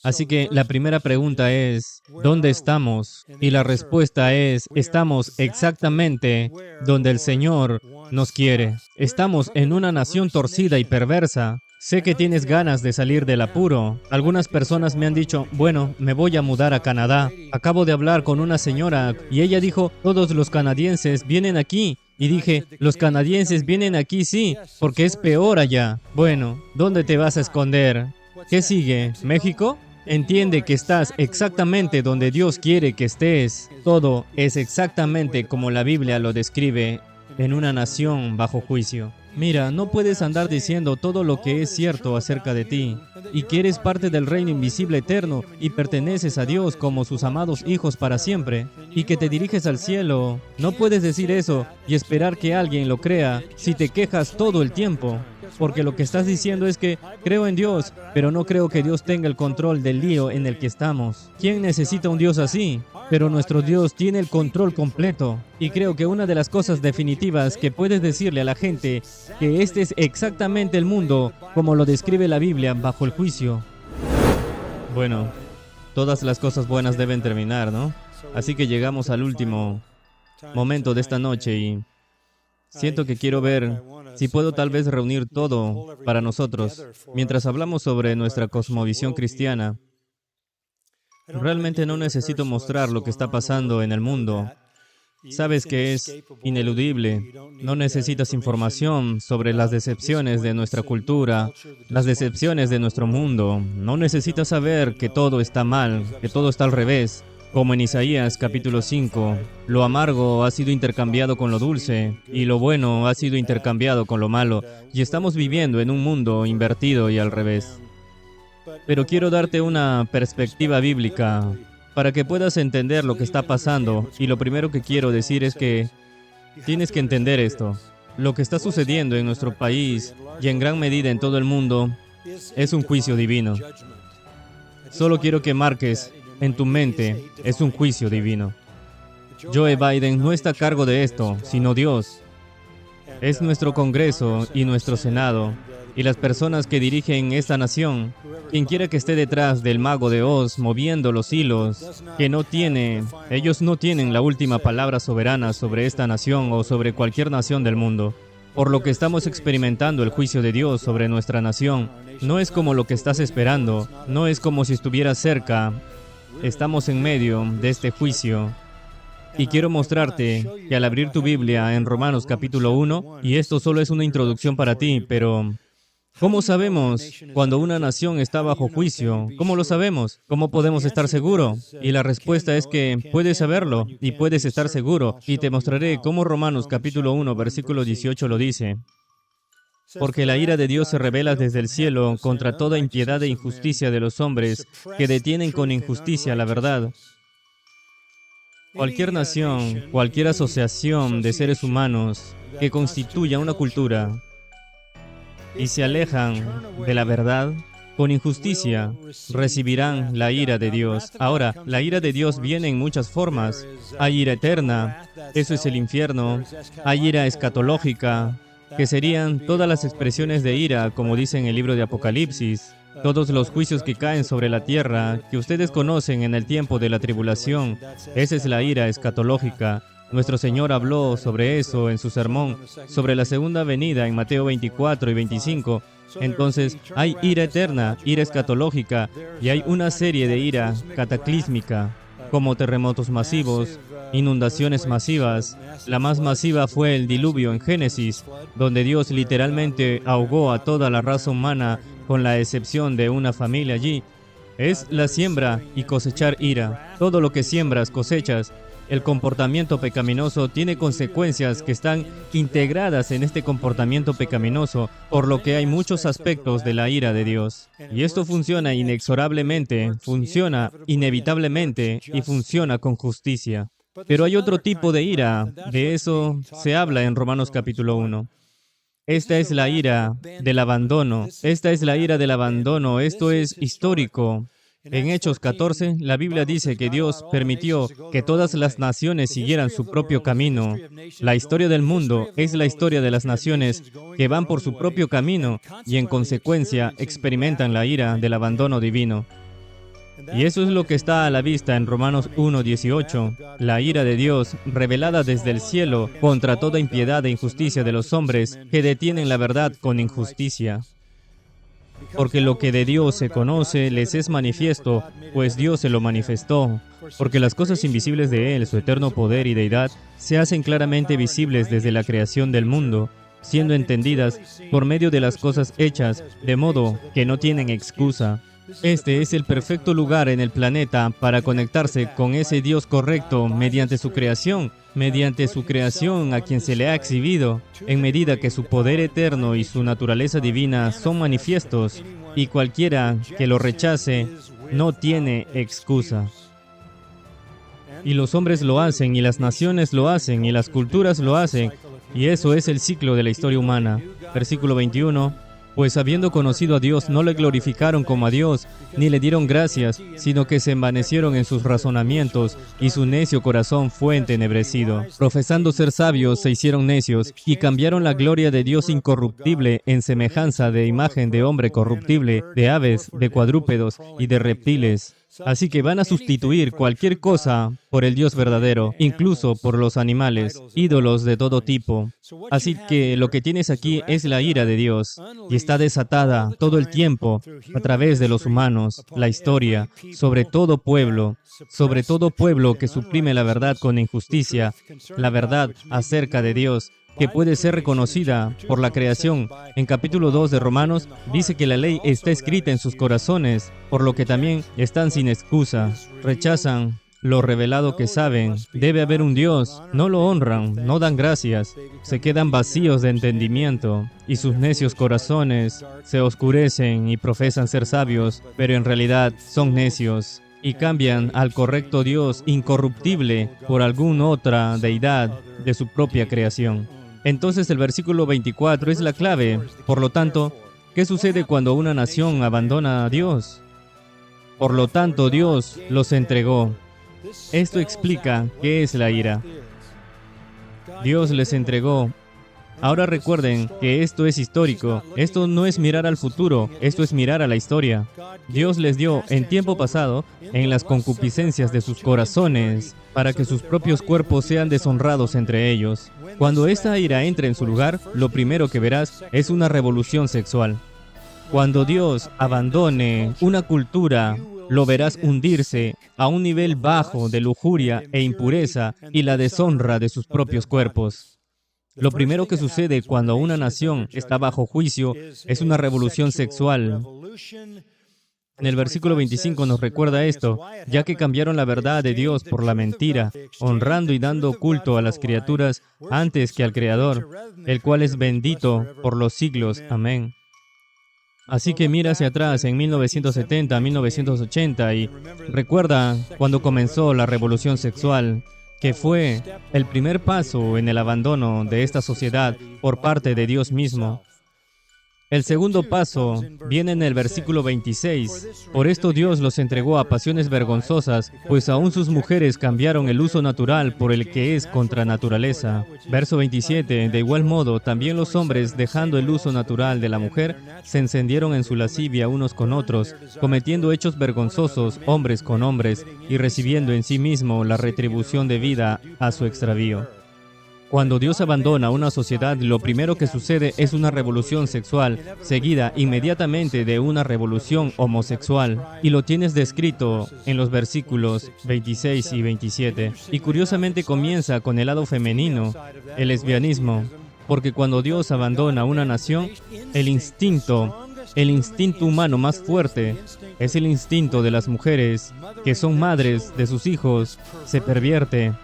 Así que la primera pregunta es, ¿dónde estamos? Y la respuesta es, estamos exactamente donde el Señor nos quiere. Estamos en una nación torcida y perversa. Sé que tienes ganas de salir del apuro. Algunas personas me han dicho, bueno, me voy a mudar a Canadá. Acabo de hablar con una señora y ella dijo, todos los canadienses vienen aquí. Y dije, los canadienses vienen aquí, sí, porque es peor allá. Bueno, ¿dónde te vas a esconder? ¿Qué sigue? ¿México? Entiende que estás exactamente donde Dios quiere que estés. Todo es exactamente como la Biblia lo describe, en una nación bajo juicio. Mira, no puedes andar diciendo todo lo que es cierto acerca de ti, y que eres parte del reino invisible eterno y perteneces a Dios como sus amados hijos para siempre, y que te diriges al cielo. No puedes decir eso y esperar que alguien lo crea si te quejas todo el tiempo. Porque lo que estás diciendo es que creo en Dios, pero no creo que Dios tenga el control del lío en el que estamos. ¿Quién necesita un Dios así? Pero nuestro Dios tiene el control completo. Y creo que una de las cosas definitivas que puedes decirle a la gente que este es exactamente el mundo como lo describe la Biblia bajo el juicio. Bueno, todas las cosas buenas deben terminar, ¿no? Así que llegamos al último momento de esta noche y siento que quiero ver si puedo tal vez reunir todo para nosotros. Mientras hablamos sobre nuestra cosmovisión cristiana, realmente no necesito mostrar lo que está pasando en el mundo. Sabes que es ineludible. No necesitas información sobre las decepciones de nuestra cultura, las decepciones de nuestro mundo. No necesitas saber que todo está mal, que todo está al revés. Como en Isaías capítulo 5, lo amargo ha sido intercambiado con lo dulce y lo bueno ha sido intercambiado con lo malo. Y estamos viviendo en un mundo invertido y al revés. Pero quiero darte una perspectiva bíblica para que puedas entender lo que está pasando. Y lo primero que quiero decir es que tienes que entender esto. Lo que está sucediendo en nuestro país y en gran medida en todo el mundo es un juicio divino. Solo quiero que marques en tu mente, es un juicio divino. Joe Biden no está a cargo de esto, sino Dios. Es nuestro Congreso y nuestro Senado y las personas que dirigen esta nación. Quien quiera que esté detrás del mago de Oz moviendo los hilos, ellos no tienen la última palabra soberana sobre esta nación o sobre cualquier nación del mundo. Por lo que estamos experimentando el juicio de Dios sobre nuestra nación. No es como lo que estás esperando, no es como si estuvieras cerca. Estamos en medio de este juicio. Y quiero mostrarte que al abrir tu Biblia en Romanos capítulo 1, y esto solo es una introducción para ti, pero ¿cómo sabemos cuando una nación está bajo juicio? ¿Cómo lo sabemos? ¿Cómo podemos estar seguros? Y la respuesta es que puedes saberlo y puedes estar seguro. Y te mostraré cómo Romanos capítulo 1, versículo 18 lo dice. Porque la ira de Dios se revela desde el cielo contra toda impiedad e injusticia de los hombres que detienen con injusticia la verdad. Cualquier nación, cualquier asociación de seres humanos que constituya una cultura y se alejan de la verdad, con injusticia recibirán la ira de Dios. Ahora, la ira de Dios viene en muchas formas. Hay ira eterna, eso es el infierno. Hay ira escatológica, que serían todas las expresiones de ira, como dice en el libro de Apocalipsis. Todos los juicios que caen sobre la tierra, que ustedes conocen en el tiempo de la tribulación, esa es la ira escatológica. Nuestro Señor habló sobre eso en su sermón, sobre la segunda venida en Mateo 24 y 25. Entonces, hay ira eterna, ira escatológica, y hay una serie de ira cataclísmica, como terremotos masivos, inundaciones masivas. La más masiva fue el diluvio en Génesis, donde Dios literalmente ahogó a toda la raza humana, con la excepción de una familia allí. Es la siembra y cosechar ira. Todo lo que siembras, cosechas. El comportamiento pecaminoso tiene consecuencias que están integradas en este comportamiento pecaminoso, por lo que hay muchos aspectos de la ira de Dios. Y esto funciona inexorablemente, funciona inevitablemente y funciona con justicia. Pero hay otro tipo de ira, de eso se habla en Romanos capítulo 1. Esta es la ira del abandono, esta es la ira del abandono, esto es histórico. En Hechos 14, la Biblia dice que Dios permitió que todas las naciones siguieran su propio camino. La historia del mundo es la historia de las naciones que van por su propio camino y en consecuencia experimentan la ira del abandono divino. Y eso es lo que está a la vista en Romanos 1:18, la ira de Dios revelada desde el cielo contra toda impiedad e injusticia de los hombres que detienen la verdad con injusticia. Porque lo que de Dios se conoce les es manifiesto, pues Dios se lo manifestó. Porque las cosas invisibles de Él, su eterno poder y deidad, se hacen claramente visibles desde la creación del mundo, siendo entendidas por medio de las cosas hechas, de modo que no tienen excusa. Este es el perfecto lugar en el planeta para conectarse con ese Dios correcto mediante su creación a quien se le ha exhibido, en medida que su poder eterno y su naturaleza divina son manifiestos, y cualquiera que lo rechace no tiene excusa. Y los hombres lo hacen, y las naciones lo hacen, y las culturas lo hacen, y eso es el ciclo de la historia humana. Versículo 21. Pues habiendo conocido a Dios, no le glorificaron como a Dios, ni le dieron gracias, sino que se envanecieron en sus razonamientos, y su necio corazón fue entenebrecido. Profesando ser sabios, se hicieron necios, y cambiaron la gloria de Dios incorruptible en semejanza de imagen de hombre corruptible, de aves, de cuadrúpedos y de reptiles. Así que van a sustituir cualquier cosa por el Dios verdadero, incluso por los animales, ídolos de todo tipo. Así que lo que tienes aquí es la ira de Dios, y está desatada todo el tiempo a través de los humanos, la historia, sobre todo pueblo que suprime la verdad con injusticia, la verdad acerca de Dios, que puede ser reconocida por la creación. En capítulo 2 de Romanos dice que la ley está escrita en sus corazones, por lo que también están sin excusa. Rechazan lo revelado que saben. Debe haber un Dios. No lo honran, no dan gracias. Se quedan vacíos de entendimiento, y sus necios corazones se oscurecen y profesan ser sabios, pero en realidad son necios. Y cambian al correcto Dios incorruptible por alguna otra deidad de su propia creación. Entonces el versículo 24 es la clave. Por lo tanto, ¿qué sucede cuando una nación abandona a Dios? Por lo tanto, Dios los entregó. Esto explica qué es la ira. Dios les entregó. Ahora recuerden que esto es histórico. Esto no es mirar al futuro, esto es mirar a la historia. Dios les dio en tiempo pasado, en las concupiscencias de sus corazones, para que sus propios cuerpos sean deshonrados entre ellos. Cuando esta ira entre en su lugar, lo primero que verás es una revolución sexual. Cuando Dios abandone una cultura, lo verás hundirse a un nivel bajo de lujuria e impureza y la deshonra de sus propios cuerpos. Lo primero que sucede cuando una nación está bajo juicio es una revolución sexual. En el versículo 25 nos recuerda esto, ya que cambiaron la verdad de Dios por la mentira, honrando y dando culto a las criaturas antes que al Creador, el cual es bendito por los siglos. Amén. Así que mira hacia atrás en 1970, 1980 y recuerda cuando comenzó la revolución sexual, que fue el primer paso en el abandono de esta sociedad por parte de Dios mismo. El segundo paso viene en el versículo 26. Por esto Dios los entregó a pasiones vergonzosas, pues aún sus mujeres cambiaron el uso natural por el que es contra naturaleza. Verso 27. De igual modo, también los hombres, dejando el uso natural de la mujer, se encendieron en su lascivia unos con otros, cometiendo hechos vergonzosos hombres con hombres, y recibiendo en sí mismo la retribución debida a su extravío. Cuando Dios abandona una sociedad, lo primero que sucede es una revolución sexual, seguida inmediatamente de una revolución homosexual. Y lo tienes descrito en los versículos 26 y 27. Y curiosamente comienza con el lado femenino, el lesbianismo. Porque cuando Dios abandona una nación, el instinto humano más fuerte es el instinto de las mujeres, que son madres de sus hijos, se pervierte.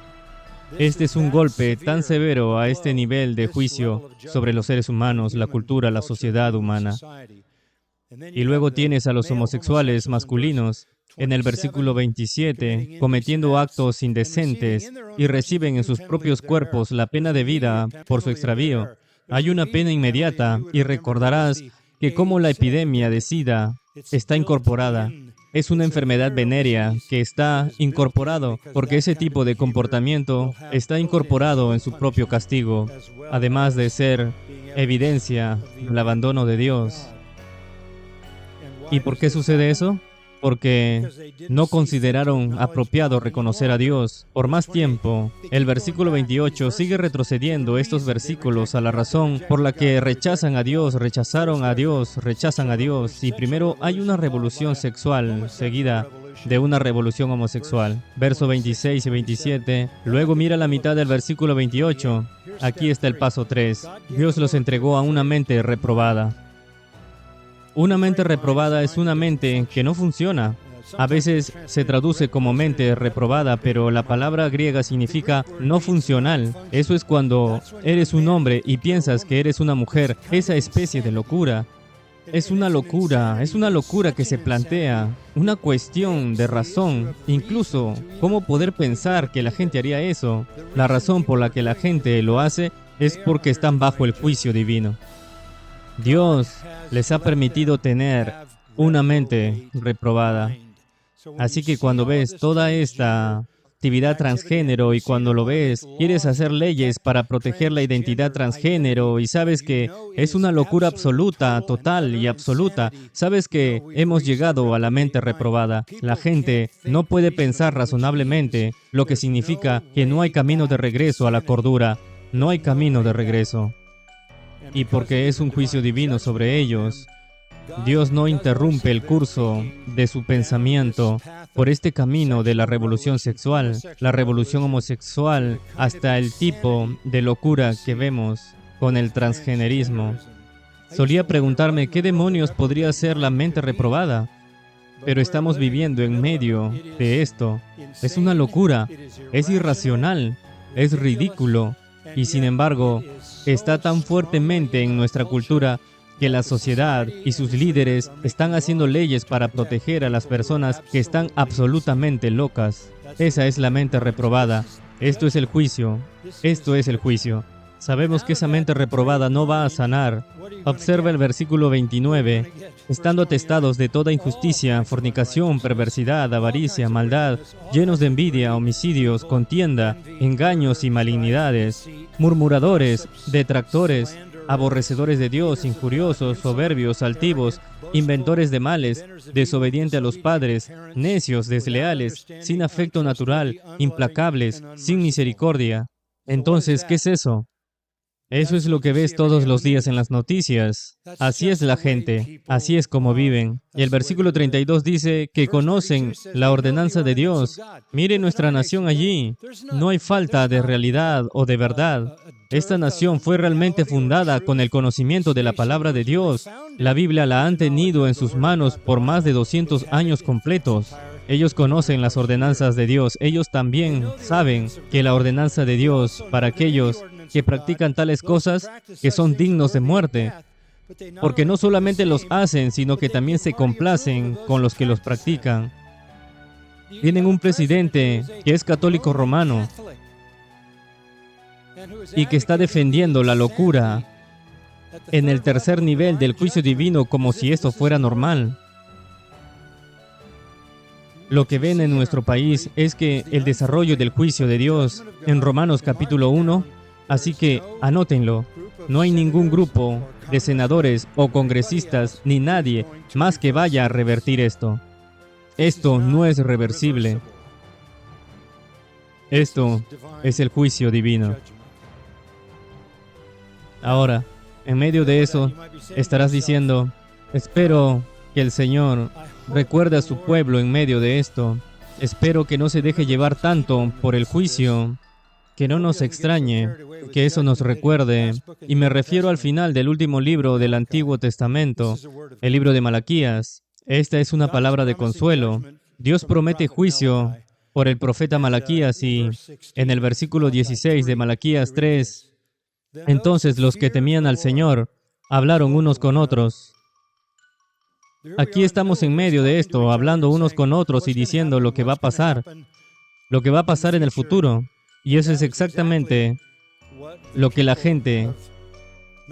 Este es un golpe tan severo a este nivel de juicio sobre los seres humanos, la cultura, la sociedad humana. Y luego tienes a los homosexuales masculinos en el versículo 27, cometiendo actos indecentes y reciben en sus propios cuerpos la pena de vida por su extravío. Hay una pena inmediata y recordarás que como la epidemia de SIDA está incorporada. Es una enfermedad venérea que está incorporado porque ese tipo de comportamiento está incorporado en su propio castigo, además de ser evidencia del abandono de Dios. ¿Y por qué sucede eso? porque no consideraron apropiado reconocer a Dios por más tiempo. El versículo 28 sigue retrocediendo estos versículos a la razón por la que rechazan a Dios, rechazaron a Dios, rechazan a Dios. Y primero hay una revolución sexual seguida de una revolución homosexual. Verso 26 y 27. Luego mira la mitad del versículo 28. Aquí está el paso 3. Dios los entregó a una mente reprobada. Una mente reprobada es una mente que no funciona. A veces se traduce como mente reprobada, pero la palabra griega significa no funcional. Eso es cuando eres un hombre y piensas que eres una mujer. Esa especie de locura. Es una locura que se plantea, una cuestión de razón. Incluso, ¿cómo poder pensar que la gente haría eso? La razón por la que la gente lo hace es porque están bajo el juicio divino. Dios les ha permitido tener una mente reprobada. Así que cuando ves toda esta actividad transgénero y cuando lo ves, quieres hacer leyes para proteger la identidad transgénero y sabes que es una locura absoluta, total y absoluta. Sabes que hemos llegado a la mente reprobada. La gente no puede pensar razonablemente, lo que significa que no hay camino de regreso a la cordura. No hay camino de regreso. Y porque es un juicio divino sobre ellos, Dios no interrumpe el curso de su pensamiento por este camino de la revolución sexual, la revolución homosexual, hasta el tipo de locura que vemos con el transgenerismo. Solía preguntarme qué demonios podría ser la mente reprobada, pero estamos viviendo en medio de esto. Es una locura, es irracional, es ridículo, y sin embargo, está tan fuertemente en nuestra cultura que la sociedad y sus líderes están haciendo leyes para proteger a las personas que están absolutamente locas. Esa es la mente reprobada. Esto es el juicio. Esto es el juicio. Sabemos que esa mente reprobada no va a sanar. Observa el versículo 29. Estando atestados de toda injusticia, fornicación, perversidad, avaricia, maldad, llenos de envidia, homicidios, contienda, engaños y malignidades, murmuradores, detractores, aborrecedores de Dios, injuriosos, soberbios, altivos, inventores de males, desobedientes a los padres, necios, desleales, sin afecto natural, implacables, sin misericordia. Entonces, ¿qué es eso? Eso es lo que ves todos los días en las noticias. Así es la gente, así es como viven. Y el versículo 32 dice que conocen la ordenanza de Dios. Mire nuestra nación allí. No hay falta de realidad o de verdad. Esta nación fue realmente fundada con el conocimiento de la palabra de Dios. La Biblia la han tenido en sus manos por más de 200 años completos. Ellos conocen las ordenanzas de Dios. Ellos también saben que la ordenanza de Dios para aquellos que practican tales cosas que son dignos de muerte, porque no solamente los hacen, sino que también se complacen con los que los practican. Tienen un presidente que es católico romano y que está defendiendo la locura en el tercer nivel del juicio divino como si esto fuera normal. Lo que ven en nuestro país es que el desarrollo del juicio de Dios en Romanos capítulo 1, así que anótenlo, no hay ningún grupo de senadores o congresistas ni nadie más que vaya a revertir esto. Esto no es reversible. Esto es el juicio divino. Ahora, en medio de eso, estarás diciendo, espero que el Señor recuerde a su pueblo en medio de esto. Espero que no se deje llevar tanto por el juicio, que no nos extrañe, que eso nos recuerde. Y me refiero al final del último libro del Antiguo Testamento, el libro de Malaquías. Esta es una palabra de consuelo. Dios promete juicio por el profeta Malaquías y en el versículo 16 de Malaquías 3, entonces los que temían al Señor hablaron unos con otros. Aquí estamos en medio de esto, hablando unos con otros y diciendo lo que va a pasar en el futuro. Y eso es exactamente lo que la gente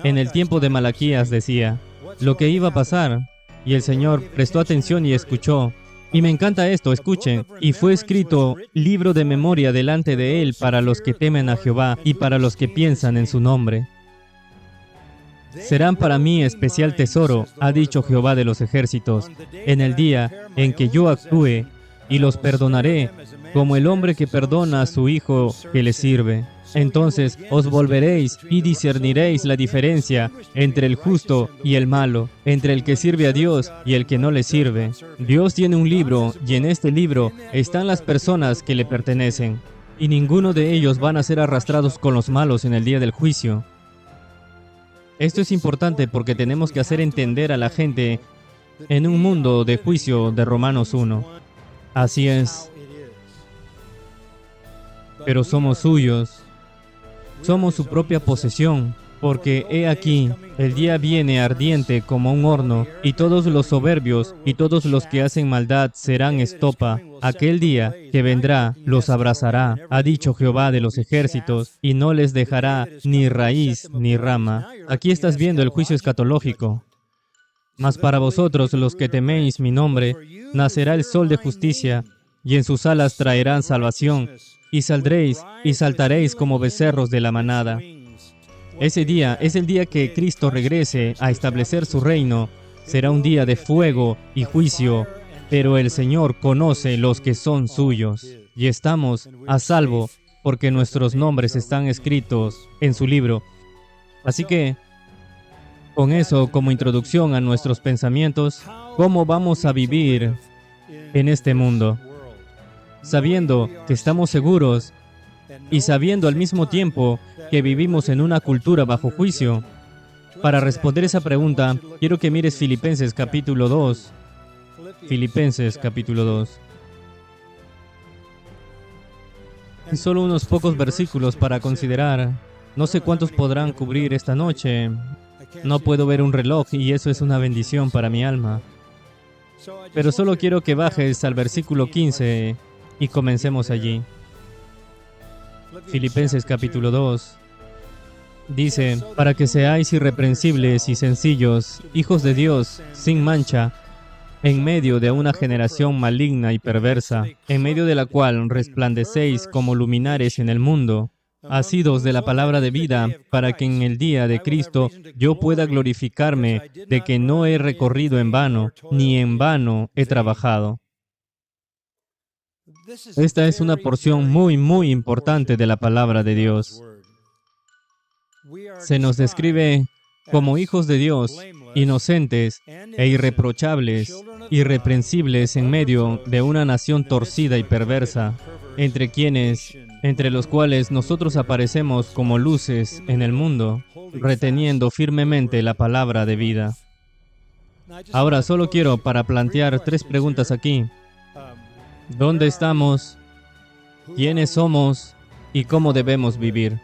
en el tiempo de Malaquías decía, lo que iba a pasar. Y el Señor prestó atención y escuchó. Y me encanta esto, escuchen. Y fue escrito libro de memoria delante de Él para los que temen a Jehová y para los que piensan en su nombre. serán para mí especial tesoro, ha dicho Jehová de los ejércitos, en el día en que yo actúe, y los perdonaré, como el hombre que perdona a su hijo que le sirve. Entonces os volveréis y discerniréis la diferencia entre el justo y el malo, entre el que sirve a Dios y el que no le sirve. Dios tiene un libro, y en este libro están las personas que le pertenecen, y ninguno de ellos van a ser arrastrados con los malos en el día del juicio. Esto es importante porque tenemos que hacer entender a la gente en un mundo de juicio de Romanos 1. Así es. Pero somos suyos. Somos su propia posesión, porque he aquí, el día viene ardiente como un horno, y todos los soberbios y todos los que hacen maldad serán estopa. Aquel día que vendrá los abrazará, ha dicho Jehová de los ejércitos, y no les dejará ni raíz ni rama. Aquí estás viendo el juicio escatológico. Mas para vosotros, los que teméis mi nombre, nacerá el sol de justicia, y en sus alas traerán salvación, y saldréis y saltaréis como becerros de la manada. Ese día es el día que Cristo regrese a establecer su reino. Será un día de fuego y juicio, pero el Señor conoce los que son suyos, y estamos a salvo porque nuestros nombres están escritos en su libro. Así que, con eso como introducción a nuestros pensamientos, ¿cómo vamos a vivir en este mundo? Sabiendo que estamos seguros y sabiendo al mismo tiempo que vivimos en una cultura bajo juicio. Para responder esa pregunta, quiero que mires Filipenses capítulo 2. Filipenses capítulo 2. Y solo unos pocos versículos para considerar. No sé cuántos podrán cubrir esta noche. No puedo ver un reloj y eso es una bendición para mi alma. Pero solo quiero que bajes al versículo 15 y comencemos allí. Filipenses capítulo 2. Dice, para que seáis irreprensibles y sencillos, hijos de Dios, sin mancha, en medio de una generación maligna y perversa, en medio de la cual resplandecéis como luminares en el mundo, asidos de la palabra de vida, para que en el día de Cristo yo pueda glorificarme de que no he recorrido en vano, ni en vano he trabajado. Esta es una porción muy importante de la palabra de Dios. Se nos describe como hijos de Dios, inocentes e irreprochables, irreprensibles en medio de una nación torcida y perversa, entre los cuales nosotros aparecemos como luces en el mundo, reteniendo firmemente la palabra de vida. Ahora solo quiero para plantear 3 preguntas aquí. ¿Dónde estamos? ¿Quiénes somos? ¿Y cómo debemos vivir?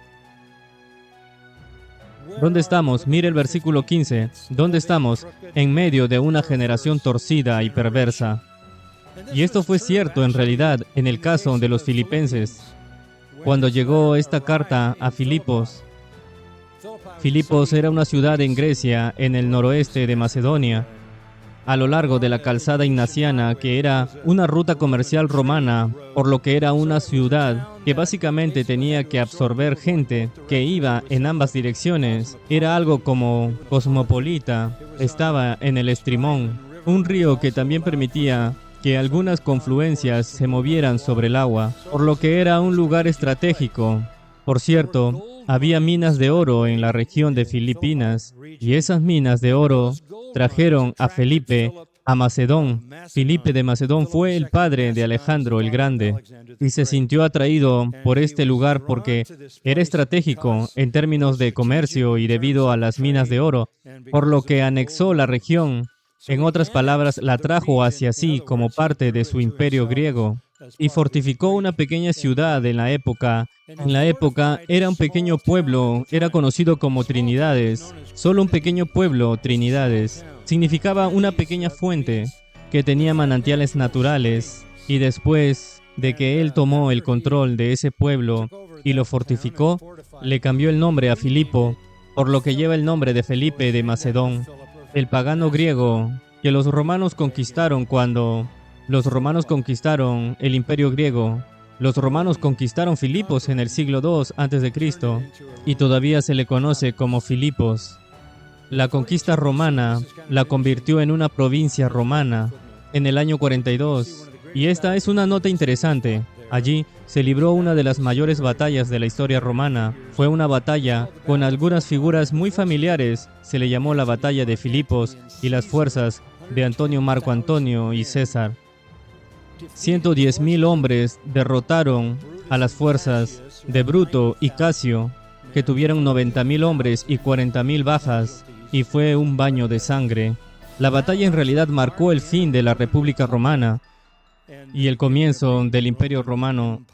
¿Dónde estamos? Mire el versículo 15. ¿Dónde estamos? En medio de una generación torcida y perversa. Y esto fue cierto en realidad en el caso de los filipenses. Cuando llegó esta carta a Filipos, Filipos era una ciudad en Grecia, en el noroeste de Macedonia, a lo largo de la calzada ignaciana, que era una ruta comercial romana, por lo que era una ciudad que básicamente tenía que absorber gente que iba en ambas direcciones. Era algo como cosmopolita. Estaba en el Estrimón, un río que también permitía que algunas confluencias se movieran sobre el agua, por lo que era un lugar estratégico. Por cierto, había minas de oro en la región de Filipinas, y esas minas de oro trajeron a Felipe a Macedón. Felipe de Macedón fue el padre de Alejandro el Grande, y se sintió atraído por este lugar porque era estratégico en términos de comercio y debido a las minas de oro, por lo que anexó la región. En otras palabras, la trajo hacia sí como parte de su imperio griego y fortificó una pequeña ciudad en la época. En la época era un pequeño pueblo, era conocido como Trinidades. Solo un pequeño pueblo, Trinidades, significaba una pequeña fuente que tenía manantiales naturales. Y después de que él tomó el control de ese pueblo y lo fortificó, le cambió el nombre a Filipo, por lo que lleva el nombre de Felipe de Macedón, el pagano griego que los romanos conquistaron cuando los romanos conquistaron el imperio griego. Los romanos conquistaron Filipos en el siglo II a.C. y todavía se le conoce como Filipos. La conquista romana la convirtió en una provincia romana en el año 42. Y esta es una nota interesante. Allí se libró una de las mayores batallas de la historia romana. Fue una batalla con algunas figuras muy familiares. Se le llamó la batalla de Filipos y las fuerzas de Antonio Marco Antonio y César. 110,000 hombres derrotaron a las fuerzas de Bruto y Casio, que tuvieron 90,000 hombres y 40,000 bajas, y fue un baño de sangre. La batalla en realidad marcó el fin de la República Romana y el comienzo del Imperio Romano.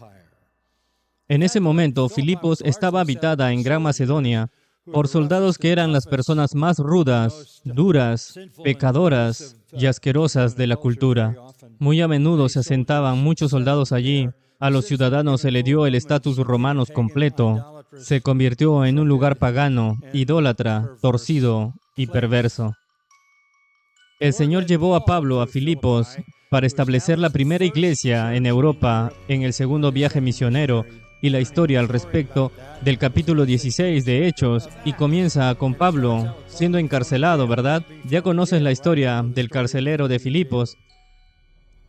En ese momento, Filipos estaba habitada en Gran Macedonia por soldados que eran las personas más rudas, duras, pecadoras y asquerosas de la cultura. Muy a menudo se asentaban muchos soldados allí. A los ciudadanos se le dio el estatus romanos completo. Se convirtió en un lugar pagano, idólatra, torcido y perverso. El Señor llevó a Pablo a Filipos para establecer la primera iglesia en Europa en el segundo viaje misionero, y la historia al respecto del capítulo 16 de Hechos, y comienza con Pablo siendo encarcelado, ¿verdad? Ya conoces la historia del carcelero de Filipos.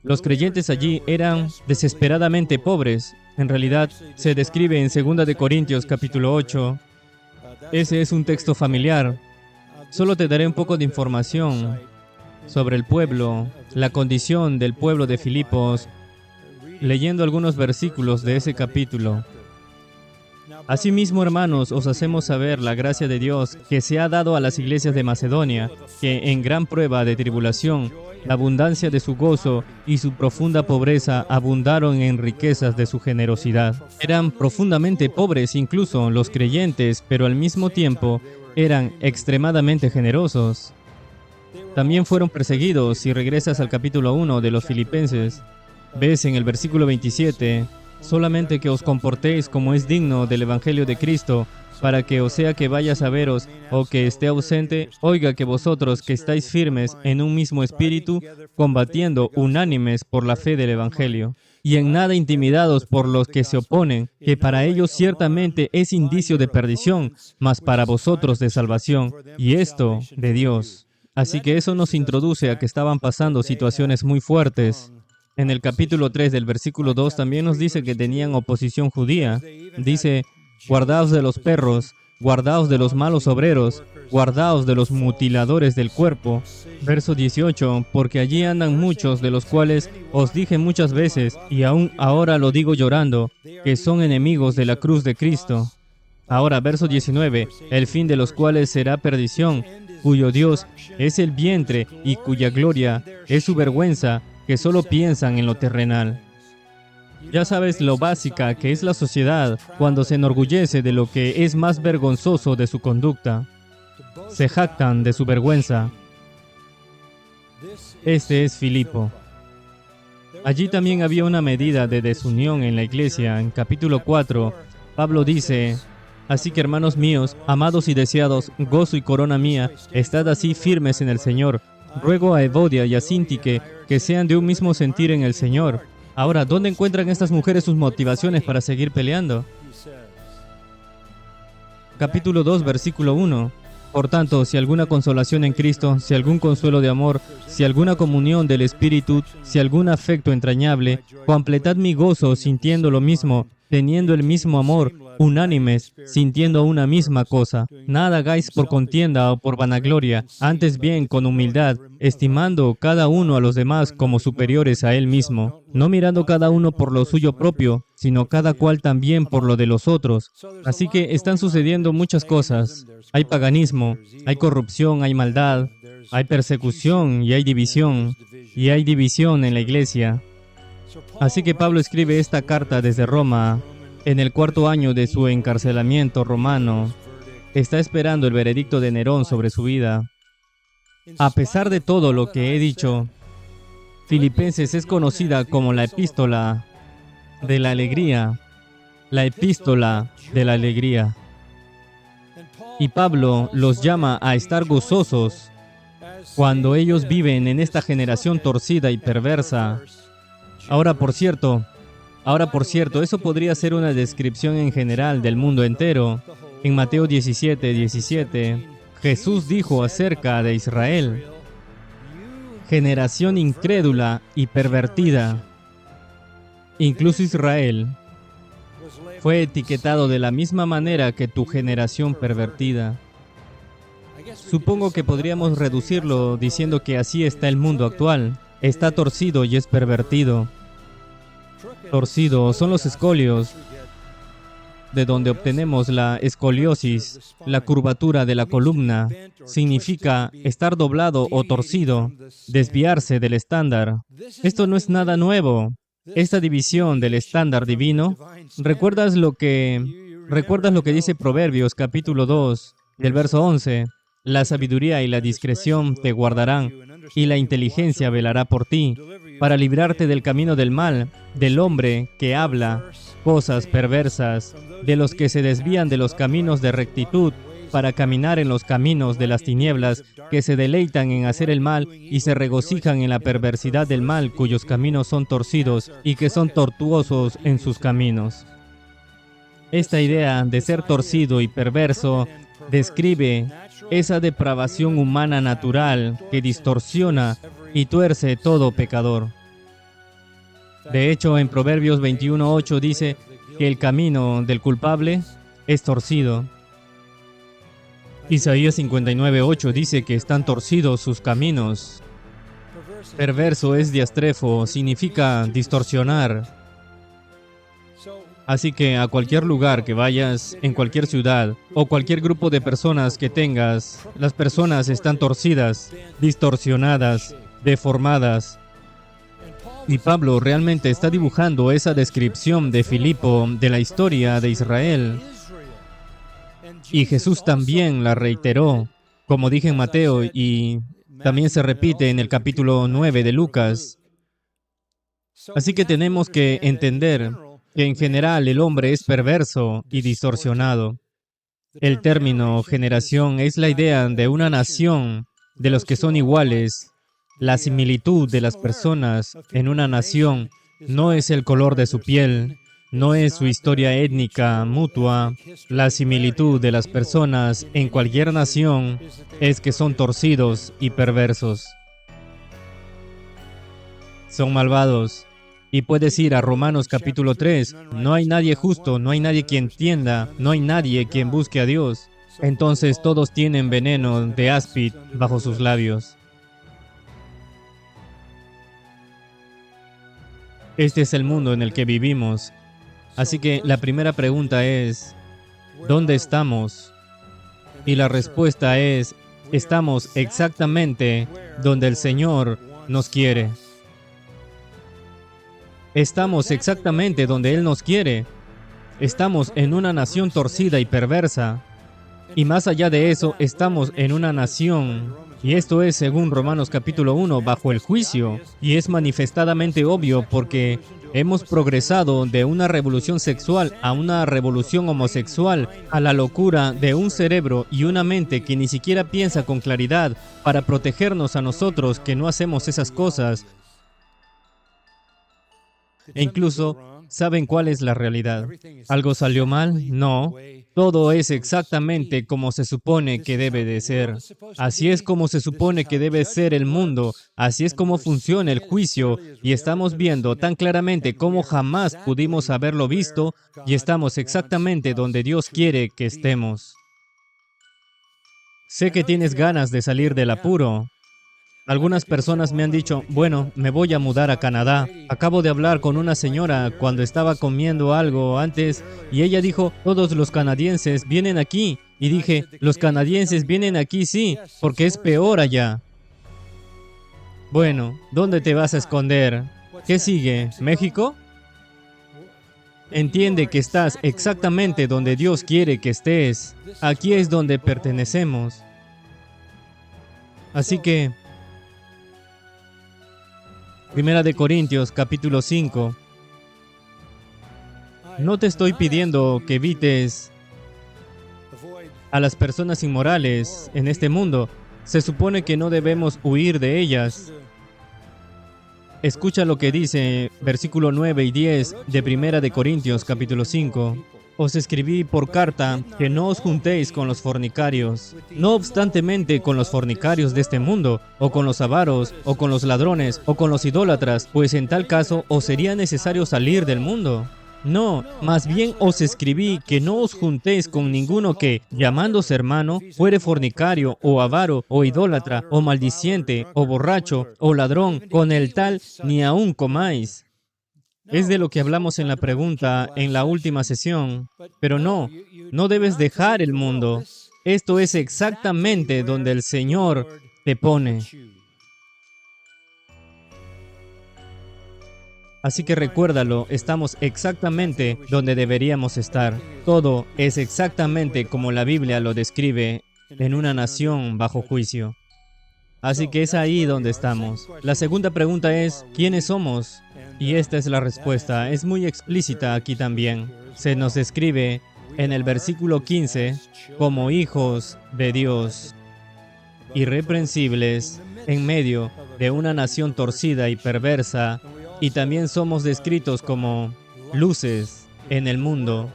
Los creyentes allí eran desesperadamente pobres. En realidad, se describe en 2 de Corintios capítulo 8. Ese es un texto familiar. Solo te daré un poco de información sobre el pueblo, la condición del pueblo de Filipos, leyendo algunos versículos de ese capítulo. Asimismo, hermanos, os hacemos saber la gracia de Dios que se ha dado a las iglesias de Macedonia, que en gran prueba de tribulación, la abundancia de su gozo y su profunda pobreza abundaron en riquezas de su generosidad. Eran profundamente pobres incluso los creyentes, pero al mismo tiempo eran extremadamente generosos. También fueron perseguidos. Si regresas al capítulo 1 de los Filipenses, ves en el versículo 27, solamente que os comportéis como es digno del Evangelio de Cristo, para que o sea que vayas a veros o que esté ausente, oiga que vosotros que estáis firmes en un mismo espíritu, combatiendo unánimes por la fe del Evangelio, y en nada intimidados por los que se oponen, que para ellos ciertamente es indicio de perdición, mas para vosotros de salvación, y esto de Dios. Así que eso nos introduce a que estaban pasando situaciones muy fuertes. En el capítulo 3 del versículo 2 también nos dice que tenían oposición judía. Dice, guardaos de los perros, guardaos de los malos obreros, guardaos de los mutiladores del cuerpo. Verso 18, porque allí andan muchos, de los cuales os dije muchas veces, y aún ahora lo digo llorando, que son enemigos de la cruz de Cristo. Ahora, verso 19, el fin de los cuales será perdición, cuyo Dios es el vientre y cuya gloria es su vergüenza, que solo piensan en lo terrenal. Ya sabes lo básica que es la sociedad cuando se enorgullece de lo que es más vergonzoso de su conducta. Se jactan de su vergüenza. Este es Filipo. Allí también había una medida de desunión en la iglesia. En capítulo 4, Pablo dice, así que hermanos míos, amados y deseados, gozo y corona mía, estad así firmes en el Señor. Ruego a Evodia y a Síntique que sean de un mismo sentir en el Señor. Ahora, ¿dónde encuentran estas mujeres sus motivaciones para seguir peleando? Capítulo 2, versículo 1. Por tanto, si alguna consolación en Cristo, si algún consuelo de amor, si alguna comunión del Espíritu, si algún afecto entrañable, completad mi gozo sintiendo lo mismo, teniendo el mismo amor, unánimes, sintiendo una misma cosa. Nada hagáis por contienda o por vanagloria, antes bien con humildad, estimando cada uno a los demás como superiores a él mismo, no mirando cada uno por lo suyo propio, sino cada cual también por lo de los otros. Así que están sucediendo muchas cosas. Hay paganismo, hay corrupción, hay maldad, hay persecución y hay división. Y hay división en la iglesia. Así que Pablo escribe esta carta desde Roma, en el 4º año de su encarcelamiento romano. Está esperando el veredicto de Nerón sobre su vida. A pesar de todo lo que he dicho, Filipenses es conocida como la epístola de la alegría. La epístola de la alegría. Y Pablo los llama a estar gozosos cuando ellos viven en esta generación torcida y perversa. Ahora, por cierto, eso podría ser una descripción en general del mundo entero. En Mateo 17:17, Jesús dijo acerca de Israel: generación incrédula y pervertida. Incluso Israel fue etiquetado de la misma manera que tu generación pervertida. Supongo que podríamos reducirlo diciendo que así está el mundo actual. Está torcido y es pervertido. Torcido son los escolios, de donde obtenemos la escoliosis, la curvatura de la columna. Significa estar doblado o torcido, desviarse del estándar. Esto no es nada nuevo. Esta división del estándar divino, ¿recuerdas lo que dice Proverbios capítulo 2, del verso 11? La sabiduría y la discreción te guardarán, y la inteligencia velará por ti, para librarte del camino del mal, del hombre que habla cosas perversas, de los que se desvían de los caminos de rectitud, para caminar en los caminos de las tinieblas, que se deleitan en hacer el mal y se regocijan en la perversidad del mal, cuyos caminos son torcidos y que son tortuosos en sus caminos. Esta idea de ser torcido y perverso describe esa depravación humana natural que distorsiona y tuerce todo pecador. De hecho, en Proverbios 21:8 dice que el camino del culpable es torcido. Isaías 59:8 dice que están torcidos sus caminos. Perverso es diastrefo, significa distorsionar. Así que a cualquier lugar que vayas, en cualquier ciudad o cualquier grupo de personas que tengas, las personas están torcidas, distorsionadas, deformadas. Y Pablo realmente está dibujando esa descripción de Filipo de la historia de Israel. Y Jesús también la reiteró, como dije en Mateo, y también se repite en el capítulo 9 de Lucas. Así que tenemos que entender que en general el hombre es perverso y distorsionado. El término generación es la idea de una nación, de los que son iguales. La similitud de las personas en una nación no es el color de su piel, no es su historia étnica mutua. La similitud de las personas en cualquier nación es que son torcidos y perversos. Son malvados. Y puedes ir a Romanos capítulo 3. No hay nadie justo, no hay nadie quien entienda, no hay nadie quien busque a Dios. Entonces todos tienen veneno de áspid bajo sus labios. Este es el mundo en el que vivimos. Así que la primera pregunta es, ¿dónde estamos? Y la respuesta es, estamos exactamente donde el Señor nos quiere. Estamos exactamente donde Él nos quiere. Estamos en una nación torcida y perversa. Y más allá de eso, estamos en una nación, y esto es según Romanos capítulo 1, bajo el juicio. Y es manifestadamente obvio porque hemos progresado de una revolución sexual a una revolución homosexual, a la locura de un cerebro y una mente que ni siquiera piensa con claridad para protegernos a nosotros que no hacemos esas cosas. E incluso, ¿saben cuál es la realidad? ¿Algo salió mal? No. Todo es exactamente como se supone que debe de ser. Así es como se supone que debe ser el mundo. Así es como funciona el juicio. Y estamos viendo tan claramente cómo jamás pudimos haberlo visto. Y estamos exactamente donde Dios quiere que estemos. Sé que tienes ganas de salir del apuro. Algunas personas me han dicho, bueno, me voy a mudar a Canadá. Acabo de hablar con una señora cuando estaba comiendo algo antes y ella dijo, todos los canadienses vienen aquí. Y dije, los canadienses vienen aquí, sí, porque es peor allá. Bueno, ¿dónde te vas a esconder? ¿Qué sigue? ¿México? Entiende que estás exactamente donde Dios quiere que estés. Aquí es donde pertenecemos. Así que, Primera de Corintios, capítulo 5. No te estoy pidiendo que evites a las personas inmorales en este mundo. Se supone que no debemos huir de ellas. Escucha lo que dice versículo 9 y 10 de Primera de Corintios, capítulo 5. os escribí por carta que no os juntéis con los fornicarios, no obstantemente con los fornicarios de este mundo, o con los avaros, o con los ladrones, o con los idólatras, pues en tal caso os sería necesario salir del mundo. No, más bien os escribí que no os juntéis con ninguno que, llamándose hermano, fuere fornicario, o avaro, o idólatra, o maldiciente, o borracho, o ladrón, con el tal ni aun comáis. Es de lo que hablamos en la pregunta en la última sesión. Pero no, no debes dejar el mundo. Esto es exactamente donde el Señor te pone. Así que recuérdalo, estamos exactamente donde deberíamos estar. Todo es exactamente como la Biblia lo describe, en una nación bajo juicio. Así que es ahí donde estamos. La segunda pregunta es, ¿quiénes somos? Y esta es la respuesta. Es muy explícita aquí también. Se nos describe en el versículo 15 como hijos de Dios, irreprensibles en medio de una nación torcida y perversa. Y también somos descritos como luces en el mundo.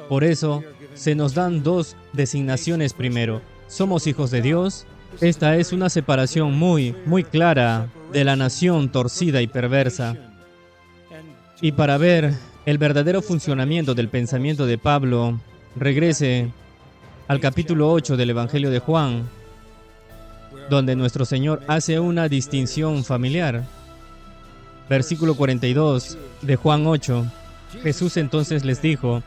Por eso, se nos dan dos designaciones primero. Somos hijos de Dios. Esta es una separación muy clara de la nación torcida y perversa. Y para ver el verdadero funcionamiento del pensamiento de Pablo, regrese al capítulo 8 del Evangelio de Juan, donde nuestro Señor hace una distinción familiar. Versículo 42 de Juan 8. Jesús entonces les dijo,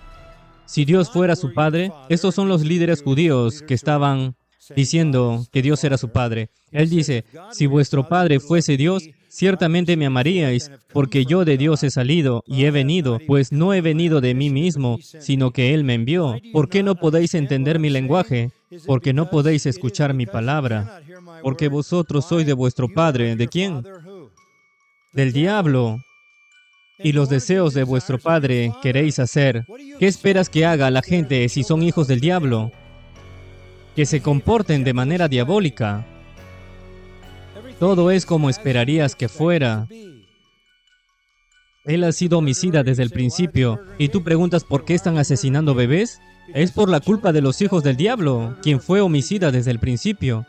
si Dios fuera su Padre, estos son los líderes judíos que estaban diciendo que Dios era su Padre. Él dice, si vuestro Padre fuese Dios, ciertamente me amaríais, porque yo de Dios he salido y he venido, pues no he venido de mí mismo, sino que Él me envió. ¿Por qué no podéis entender mi lenguaje? Porque no podéis escuchar mi palabra. Porque vosotros sois de vuestro padre. ¿De quién? Del diablo. Y los deseos de vuestro padre queréis hacer. ¿Qué esperas que haga la gente si son hijos del diablo? Que se comporten de manera diabólica. Todo es como esperarías que fuera. Él ha sido homicida desde el principio. ¿Y tú preguntas por qué están asesinando bebés? Es por la culpa de los hijos del diablo, quien fue homicida desde el principio.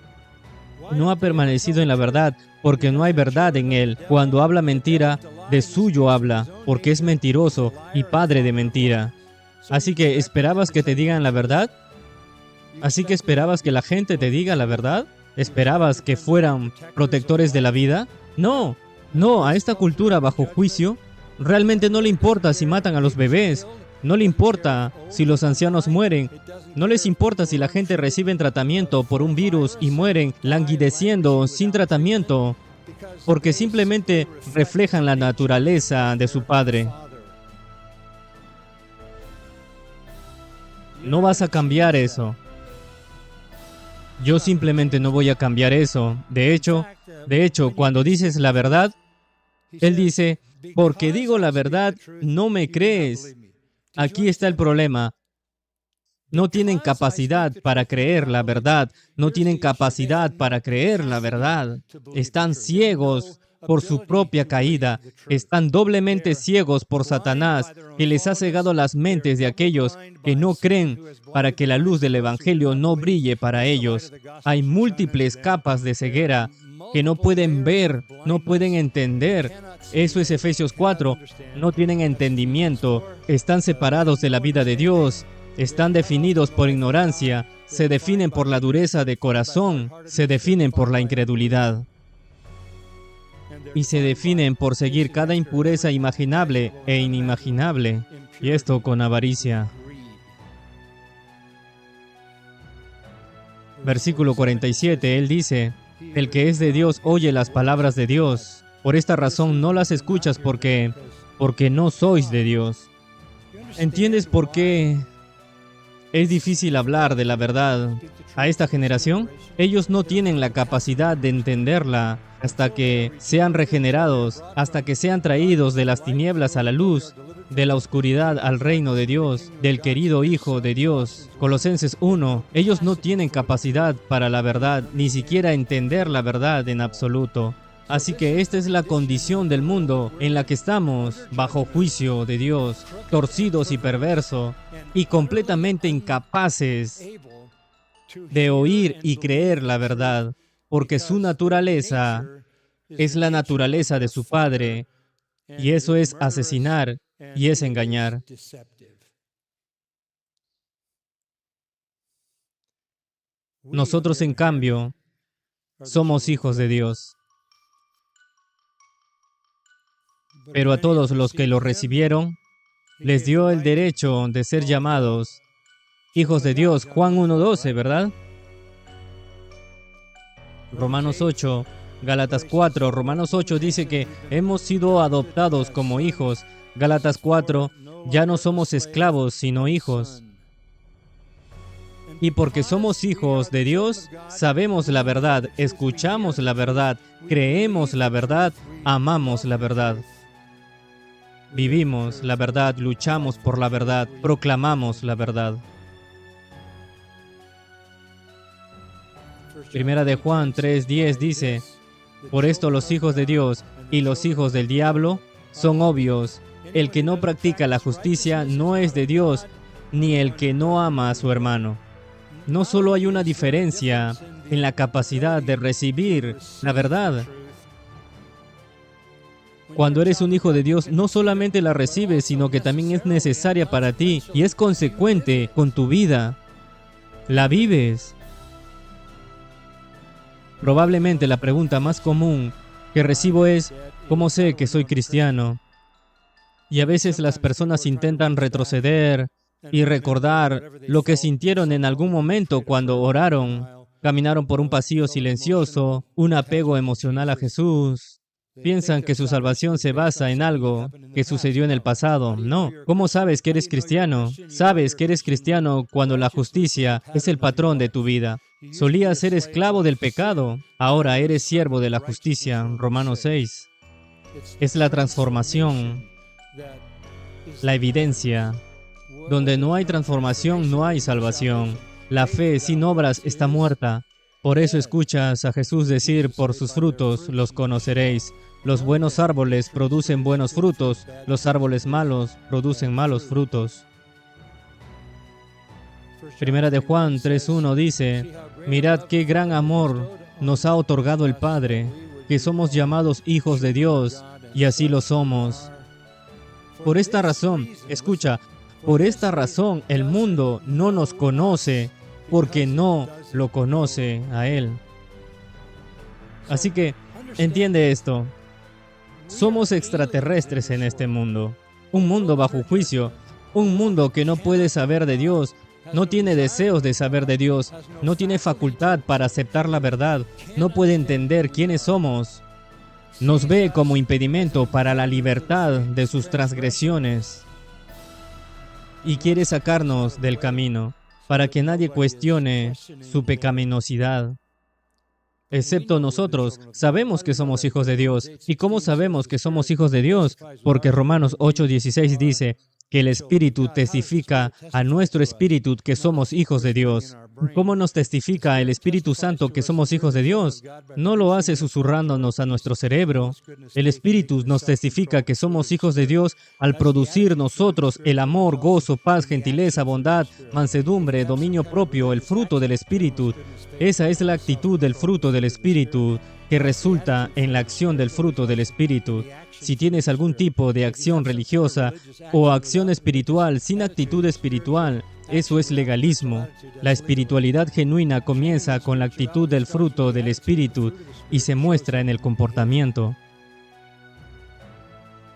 No ha permanecido en la verdad, porque no hay verdad en él. Cuando habla mentira, de suyo habla, porque es mentiroso y padre de mentira. Así que, ¿esperabas que te digan la verdad? ¿Así que esperabas que la gente te diga la verdad? ¿Esperabas que fueran protectores de la vida? No, a esta cultura bajo juicio, realmente no le importa si matan a los bebés. No le importa si los ancianos mueren. No les importa si la gente recibe tratamiento por un virus y mueren languideciendo sin tratamiento, porque simplemente reflejan la naturaleza de su Padre. No vas a cambiar eso. Yo simplemente no voy a cambiar eso. De hecho, cuando dices la verdad, Él dice, porque digo la verdad, no me crees. Aquí está el problema. No tienen capacidad para creer la verdad. No tienen capacidad para creer la verdad. Están ciegos por su propia caída. Están doblemente ciegos por Satanás, que les ha cegado las mentes de aquellos que no creen para que la luz del Evangelio no brille para ellos. Hay múltiples capas de ceguera que no pueden ver, no pueden entender. Eso es Efesios 4. No tienen entendimiento. Están separados de la vida de Dios. Están definidos por ignorancia. Se definen por la dureza de corazón. Se definen por la incredulidad. Y se definen por seguir cada impureza imaginable e inimaginable. Y esto con avaricia. Versículo 47, Él dice, el que es de Dios oye las palabras de Dios. Por esta razón no las escuchas porque no sois de Dios. ¿Entiendes por qué es difícil hablar de la verdad a esta generación? Ellos no tienen la capacidad de entenderla hasta que sean regenerados, hasta que sean traídos de las tinieblas a la luz, de la oscuridad al reino de Dios, del querido Hijo de Dios. Colosenses 1. Ellos no tienen capacidad para la verdad, ni siquiera entender la verdad en absoluto. Así que esta es la condición del mundo en la que estamos, bajo juicio de Dios, torcidos y perversos, y completamente incapaces de oír y creer la verdad, porque su naturaleza es la naturaleza de su Padre, y eso es asesinar y es engañar. Nosotros, en cambio, somos hijos de Dios. Pero a todos los que lo recibieron, les dio el derecho de ser llamados hijos de Dios. Juan 1:12, ¿verdad? Romanos 8, Gálatas 4. Romanos 8 dice que hemos sido adoptados como hijos. Gálatas 4, ya no somos esclavos, sino hijos. Y porque somos hijos de Dios, sabemos la verdad, escuchamos la verdad, creemos la verdad, amamos la verdad. Vivimos la verdad, luchamos por la verdad, proclamamos la verdad. Primera de Juan 3:10 dice, por esto los hijos de Dios y los hijos del diablo son obvios. El que no practica la justicia no es de Dios, ni el que no ama a su hermano. No solo hay una diferencia en la capacidad de recibir la verdad. Cuando eres un hijo de Dios, no solamente la recibes, sino que también es necesaria para ti y es consecuente con tu vida. La vives. Probablemente la pregunta más común que recibo es, ¿cómo sé que soy cristiano? Y a veces las personas intentan retroceder y recordar lo que sintieron en algún momento cuando oraron, caminaron por un pasillo silencioso, un apego emocional a Jesús. Piensan que su salvación se basa en algo que sucedió en el pasado. No. ¿Cómo sabes que eres cristiano? Sabes que eres cristiano cuando la justicia es el patrón de tu vida. Solías ser esclavo del pecado, ahora eres siervo de la justicia. Romanos 6. Es la transformación, la evidencia. Donde no hay transformación, no hay salvación. La fe sin obras está muerta. Por eso escuchas a Jesús decir, por sus frutos los conoceréis. Los buenos árboles producen buenos frutos, los árboles malos producen malos frutos. Primera de Juan 3:1 dice, mirad qué gran amor nos ha otorgado el Padre, que somos llamados hijos de Dios, y así lo somos. Por esta razón, escucha, por esta razón el mundo no nos conoce, porque no lo conoce a Él. Así que, entiende esto. Somos extraterrestres en este mundo. Un mundo bajo juicio. Un mundo que no puede saber de Dios. No tiene deseos de saber de Dios. No tiene facultad para aceptar la verdad. No puede entender quiénes somos. Nos ve como impedimento para la libertad de sus transgresiones. Y quiere sacarnos del camino, para que nadie cuestione su pecaminosidad. Excepto nosotros, sabemos que somos hijos de Dios. ¿Y cómo sabemos que somos hijos de Dios? Porque Romanos 8:16 dice que el Espíritu testifica a nuestro espíritu que somos hijos de Dios. ¿Cómo nos testifica el Espíritu Santo que somos hijos de Dios? No lo hace susurrándonos a nuestro cerebro. El Espíritu nos testifica que somos hijos de Dios al producir nosotros el amor, gozo, paz, gentileza, bondad, mansedumbre, dominio propio, el fruto del Espíritu. Esa es la actitud del fruto del Espíritu que resulta en la acción del fruto del Espíritu. Si tienes algún tipo de acción religiosa o acción espiritual sin actitud espiritual, eso es legalismo. La espiritualidad genuina comienza con la actitud del fruto del Espíritu y se muestra en el comportamiento.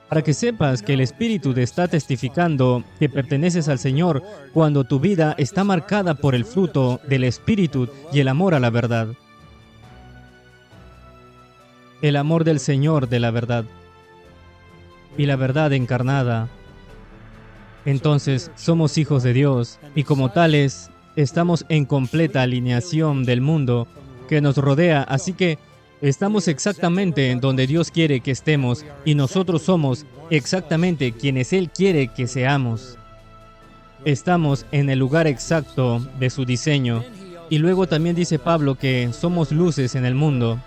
Para que sepas que el Espíritu te está testificando que perteneces al Señor cuando tu vida está marcada por el fruto del Espíritu y el amor a la verdad. El amor del Señor de la verdad y la verdad encarnada. Entonces somos hijos de Dios y como tales estamos en completa alineación del mundo que nos rodea, así que estamos exactamente en donde Dios quiere que estemos y nosotros somos exactamente quienes Él quiere que seamos. Estamos en el lugar exacto de su diseño. Y luego también dice Pablo que somos luces en el mundo.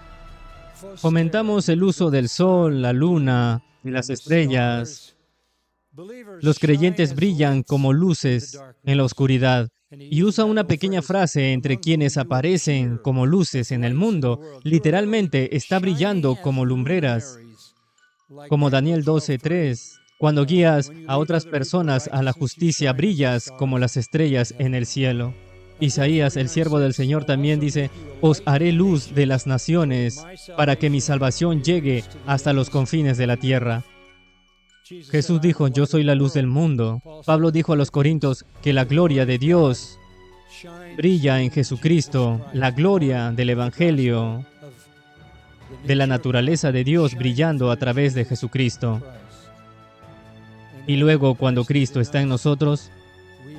Fomentamos el uso del sol, la luna y las estrellas. Los creyentes brillan como luces en la oscuridad. Y usa una pequeña frase entre quienes aparecen como luces en el mundo. Literalmente está brillando como lumbreras, como Daniel 12:3. Cuando guías a otras personas a la justicia, brillas como las estrellas en el cielo. Isaías, el siervo del Señor, también dice, os haré luz de las naciones para que mi salvación llegue hasta los confines de la tierra. Jesús dijo, yo soy la luz del mundo. Pablo dijo a los Corintios que la gloria de Dios brilla en Jesucristo, la gloria del Evangelio, de la naturaleza de Dios brillando a través de Jesucristo. Y luego, cuando Cristo está en nosotros,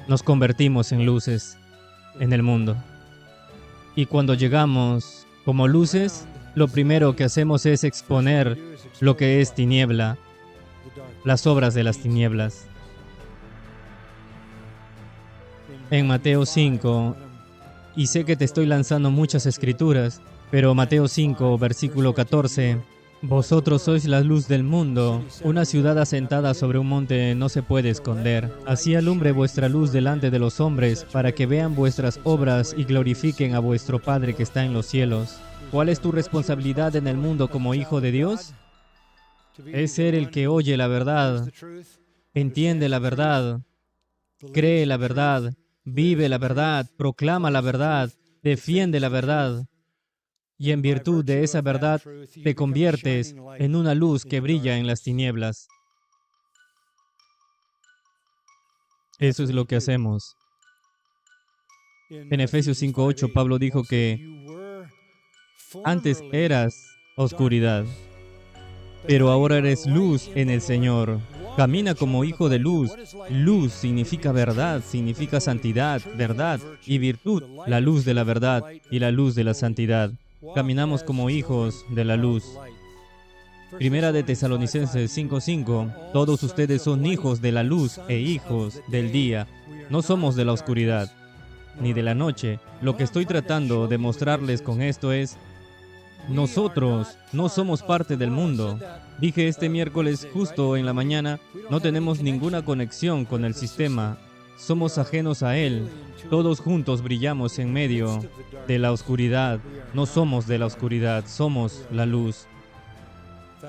nos convertimos en luces en el mundo. Y cuando llegamos como luces, lo primero que hacemos es exponer lo que es tiniebla, las obras de las tinieblas. En Mateo 5, y sé que te estoy lanzando muchas escrituras, pero Mateo 5, versículo 14, vosotros sois la luz del mundo. Una ciudad asentada sobre un monte no se puede esconder. Así alumbre vuestra luz delante de los hombres, para que vean vuestras obras y glorifiquen a vuestro Padre que está en los cielos. ¿Cuál es tu responsabilidad en el mundo como hijo de Dios? Es ser el que oye la verdad, entiende la verdad, cree la verdad, vive la verdad, proclama la verdad, defiende la verdad. Y en virtud de esa verdad te conviertes en una luz que brilla en las tinieblas. Eso es lo que hacemos. En Efesios 5:8, Pablo dijo que antes eras oscuridad, pero ahora eres luz en el Señor. Camina como hijo de luz. Luz significa verdad, significa santidad, verdad y virtud. La luz de la verdad y la luz de la santidad. Caminamos como hijos de la luz. Primera de Tesalonicenses 5:5. Todos ustedes son hijos de la luz e hijos del día. No somos de la oscuridad, ni de la noche. Lo que estoy tratando de mostrarles con esto es, nosotros no somos parte del mundo. Dije este miércoles justo en la mañana, no tenemos ninguna conexión con el sistema. Somos ajenos a él. Todos juntos brillamos en medio de la oscuridad. No somos de la oscuridad, somos la luz.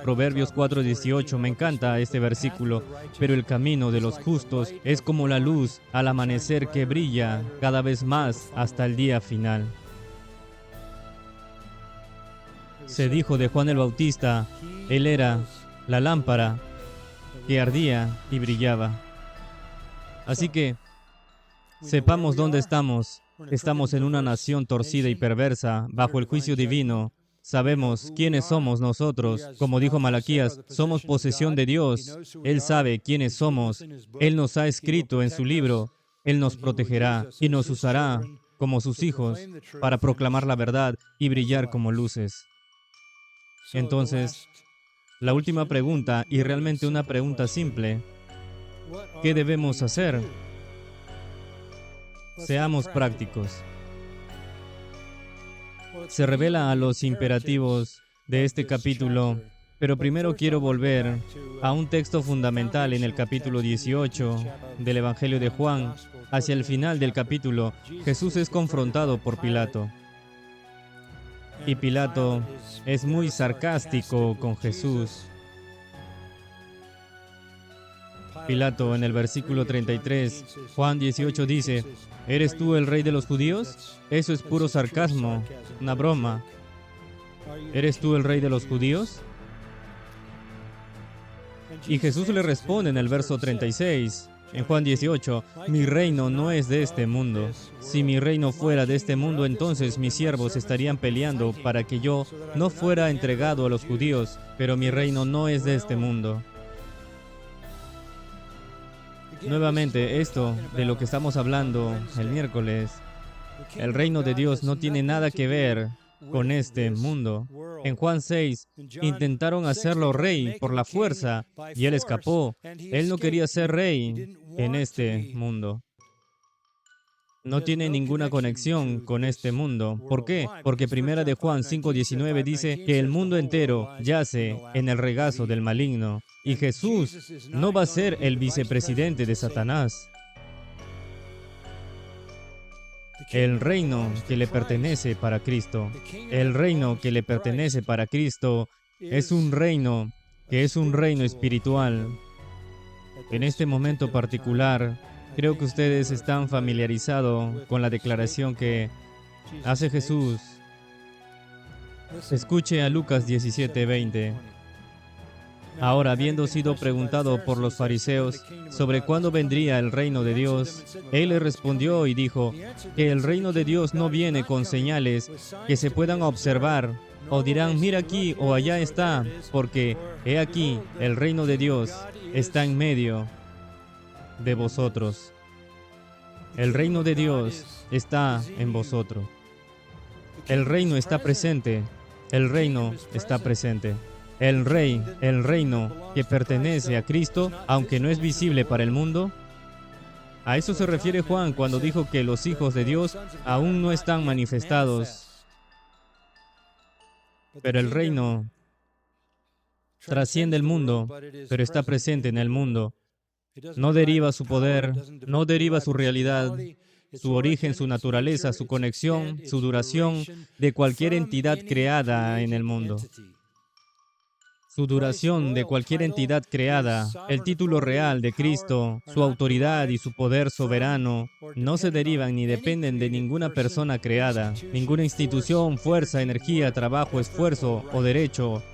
Proverbios 4:18, me encanta este versículo. Pero el camino de los justos es como la luz al amanecer que brilla cada vez más hasta el día final. Se dijo de Juan el Bautista, él era la lámpara que ardía y brillaba. Así que sepamos dónde estamos. Estamos en una nación torcida y perversa, bajo el juicio divino. Sabemos quiénes somos nosotros. Como dijo Malaquías, somos posesión de Dios. Él sabe quiénes somos. Él nos ha escrito en su libro. Él nos protegerá y nos usará como sus hijos para proclamar la verdad y brillar como luces. Entonces, la última pregunta, y realmente una pregunta simple, ¿qué debemos hacer? Seamos prácticos. Se revela a los imperativos de este capítulo, pero primero quiero volver a un texto fundamental en el capítulo 18 del Evangelio de Juan. Hacia el final del capítulo, Jesús es confrontado por Pilato. Y Pilato es muy sarcástico con Jesús. Pilato, en el versículo 33, Juan 18 dice, ¿eres tú el rey de los judíos? Eso es puro sarcasmo, una broma. ¿Eres tú el rey de los judíos? Y Jesús le responde en el verso 36, en Juan 18, mi reino no es de este mundo. Si mi reino fuera de este mundo, entonces mis siervos estarían peleando para que yo no fuera entregado a los judíos, pero mi reino no es de este mundo. Nuevamente, esto de lo que estamos hablando el miércoles, el reino de Dios no tiene nada que ver con este mundo. En Juan 6, intentaron hacerlo rey por la fuerza y él escapó. Él no quería ser rey en este mundo. no tiene ninguna conexión con este mundo. ¿Por qué? Porque Primera de Juan 5:19 dice que el mundo entero yace en el regazo del maligno y Jesús no va a ser el vicepresidente de Satanás. El reino que le pertenece para Cristo, el reino que le pertenece para Cristo es un reino que es un reino espiritual. En este momento particular, creo que ustedes están familiarizados con la declaración que hace Jesús. Escuche a Lucas 17:20. Ahora, habiendo sido preguntado por los fariseos sobre cuándo vendría el reino de Dios, él le respondió y dijo que el reino de Dios no viene con señales que se puedan observar, o dirán, mira aquí o allá está, porque he aquí, el reino de Dios está en medio de vosotros. El reino de Dios está en vosotros. El reino está presente. El reino está presente. El reino que pertenece a Cristo, aunque no es visible para el mundo. A eso se refiere Juan cuando dijo que los hijos de Dios aún no están manifestados. Pero el reino trasciende el mundo, pero está presente en el mundo. No deriva su poder, no deriva su realidad, su origen, su naturaleza, su conexión, su duración de cualquier entidad creada en el mundo. Su duración de cualquier entidad creada, el título real de Cristo, su autoridad y su poder soberano, no se derivan ni dependen de ninguna persona creada, ninguna institución, fuerza, energía, trabajo, esfuerzo o derecho.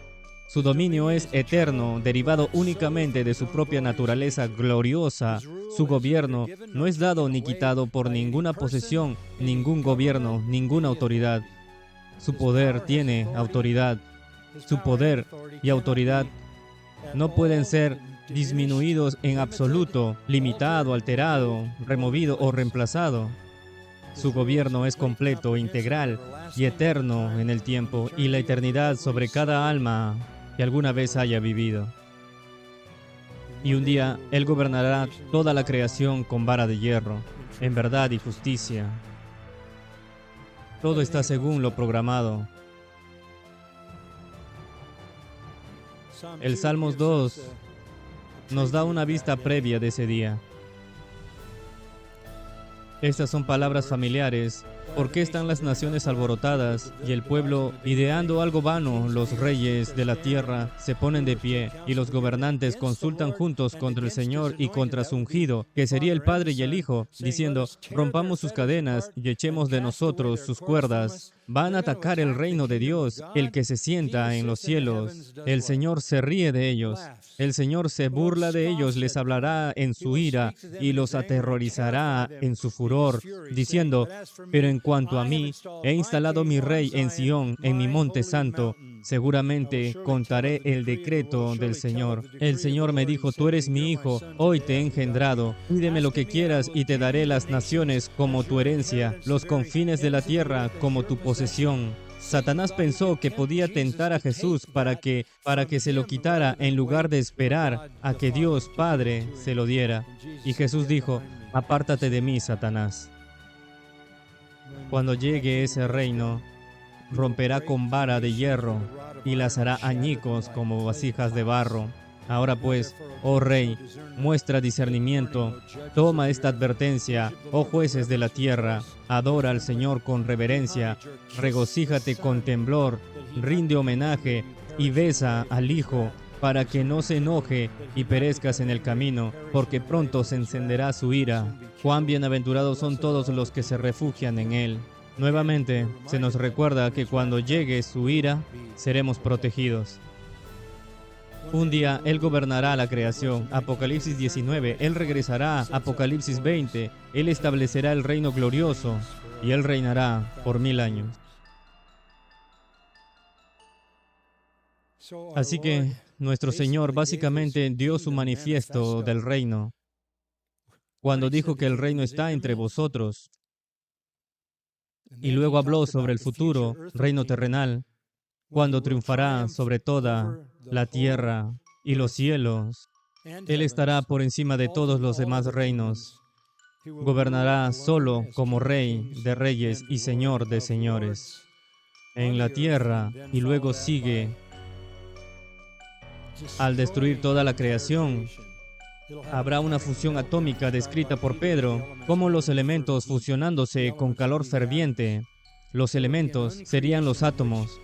Su dominio es eterno, derivado únicamente de su propia naturaleza gloriosa. Su gobierno no es dado ni quitado por ninguna posesión, ningún gobierno, ninguna autoridad. Su poder tiene autoridad. Su poder y autoridad no pueden ser disminuidos en absoluto, limitado, alterado, removido o reemplazado. Su gobierno es completo, integral y eterno en el tiempo y la eternidad sobre cada alma que alguna vez haya vivido. Y un día Él gobernará toda la creación con vara de hierro, en verdad y justicia. Todo está según lo programado. El Salmos 2 nos da una vista previa de ese día. Estas son palabras familiares. ¿Por qué están las naciones alborotadas y el pueblo ideando algo vano? Los reyes de la tierra se ponen de pie y los gobernantes consultan juntos contra el Señor y contra su ungido, que sería el Padre y el Hijo, diciendo, rompamos sus cadenas y echemos de nosotros sus cuerdas. Van a atacar el reino de Dios, el que se sienta en los cielos. El Señor se ríe de ellos. El Señor se burla de ellos, les hablará en su ira y los aterrorizará en su furor, diciendo, pero en cuanto a mí, he instalado mi rey en Sión, en mi monte santo. Seguramente contaré el decreto del Señor. El Señor me dijo, tú eres mi hijo, hoy te he engendrado. Pídeme lo que quieras y te daré las naciones como tu herencia, los confines de la tierra como tu posesión. Satanás pensó que podía tentar a Jesús para que se lo quitara en lugar de esperar a que Dios Padre se lo diera. Y Jesús dijo, apártate de mí, Satanás. Cuando llegue ese reino, romperá con vara de hierro y las hará añicos como vasijas de barro. Ahora pues, oh Rey, muestra discernimiento, toma esta advertencia, oh jueces de la tierra, adora al Señor con reverencia, regocíjate con temblor, rinde homenaje y besa al Hijo, para que no se enoje y perezcas en el camino, porque pronto se encenderá su ira. Cuán bienaventurados son todos los que se refugian en Él. Nuevamente, se nos recuerda que cuando llegue su ira, seremos protegidos. Un día Él gobernará la creación. Apocalipsis 19. Él regresará. Apocalipsis 20. Él establecerá el reino glorioso y Él reinará por 1000 años. Así que nuestro Señor básicamente dio su manifiesto del reino cuando dijo que el reino está entre vosotros. Y luego habló sobre el futuro reino terrenal, cuando triunfará sobre toda la tierra y los cielos. Él estará por encima de todos los demás reinos. Gobernará solo como Rey de reyes y Señor de señores en la tierra, y luego sigue al destruir toda la creación. Habrá una fusión atómica descrita por Pedro, como los elementos fusionándose con calor ferviente. Los elementos serían los átomos.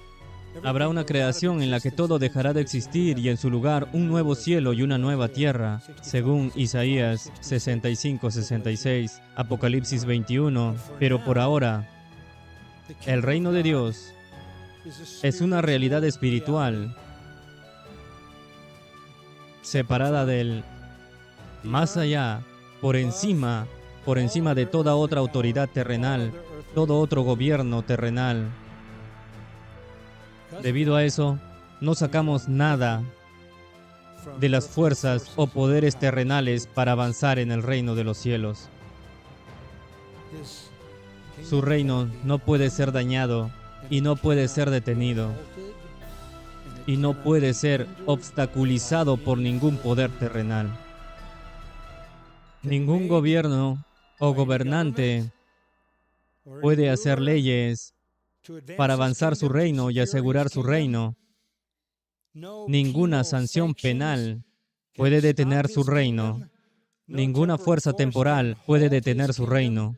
Habrá una creación en la que todo dejará de existir y en su lugar un nuevo cielo y una nueva tierra, según Isaías 65-66, Apocalipsis 21. Pero por ahora, el reino de Dios es una realidad espiritual separada del más allá, por encima de toda otra autoridad terrenal, todo otro gobierno terrenal. Debido a eso, no sacamos nada de las fuerzas o poderes terrenales para avanzar en el reino de los cielos. Su reino no puede ser dañado y no puede ser detenido y no puede ser obstaculizado por ningún poder terrenal. Ningún gobierno o gobernante puede hacer leyes para avanzar su reino y asegurar su reino. Ninguna sanción penal puede detener su reino. Ninguna fuerza temporal puede detener su reino.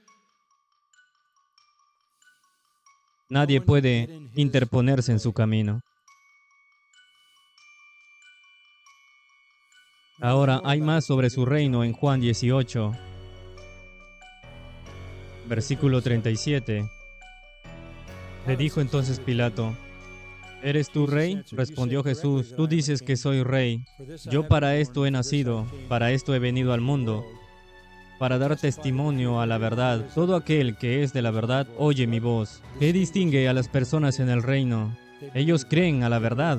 Nadie puede interponerse en su camino. Ahora hay más sobre su reino en Juan 18, versículo 37. Le dijo entonces Pilato: ¿Eres tú rey? Respondió Jesús: Tú dices que soy rey. Yo para esto he nacido, para esto he venido al mundo, para dar testimonio a la verdad. Todo aquel que es de la verdad oye mi voz. ¿Qué distingue a las personas en el reino? Ellos creen a la verdad.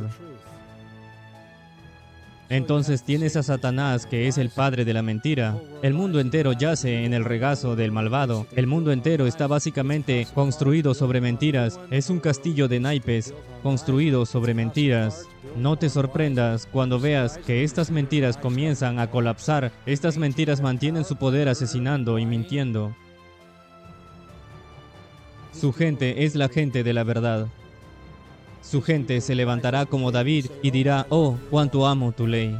Entonces tienes a Satanás, que es el padre de la mentira. El mundo entero yace en el regazo del malvado. El mundo entero está básicamente construido sobre mentiras. Es un castillo de naipes construido sobre mentiras. No te sorprendas cuando veas que estas mentiras comienzan a colapsar. Estas mentiras mantienen su poder asesinando y mintiendo. Su gente es la gente de la verdad. Su gente se levantará como David y dirá: oh, cuánto amo tu ley.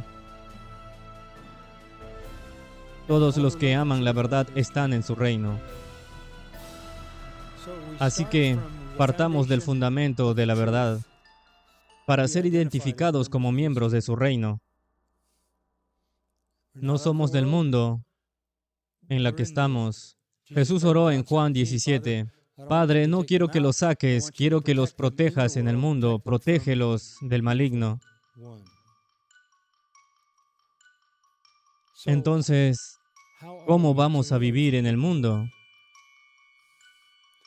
Todos los que aman la verdad están en su reino. Así que partamos del fundamento de la verdad para ser identificados como miembros de su reino. No somos del mundo en la que estamos. Jesús oró en Juan 17. Padre, no quiero que los saques, quiero que los protejas en el mundo, protégelos del maligno. Entonces, ¿cómo vamos a vivir en el mundo?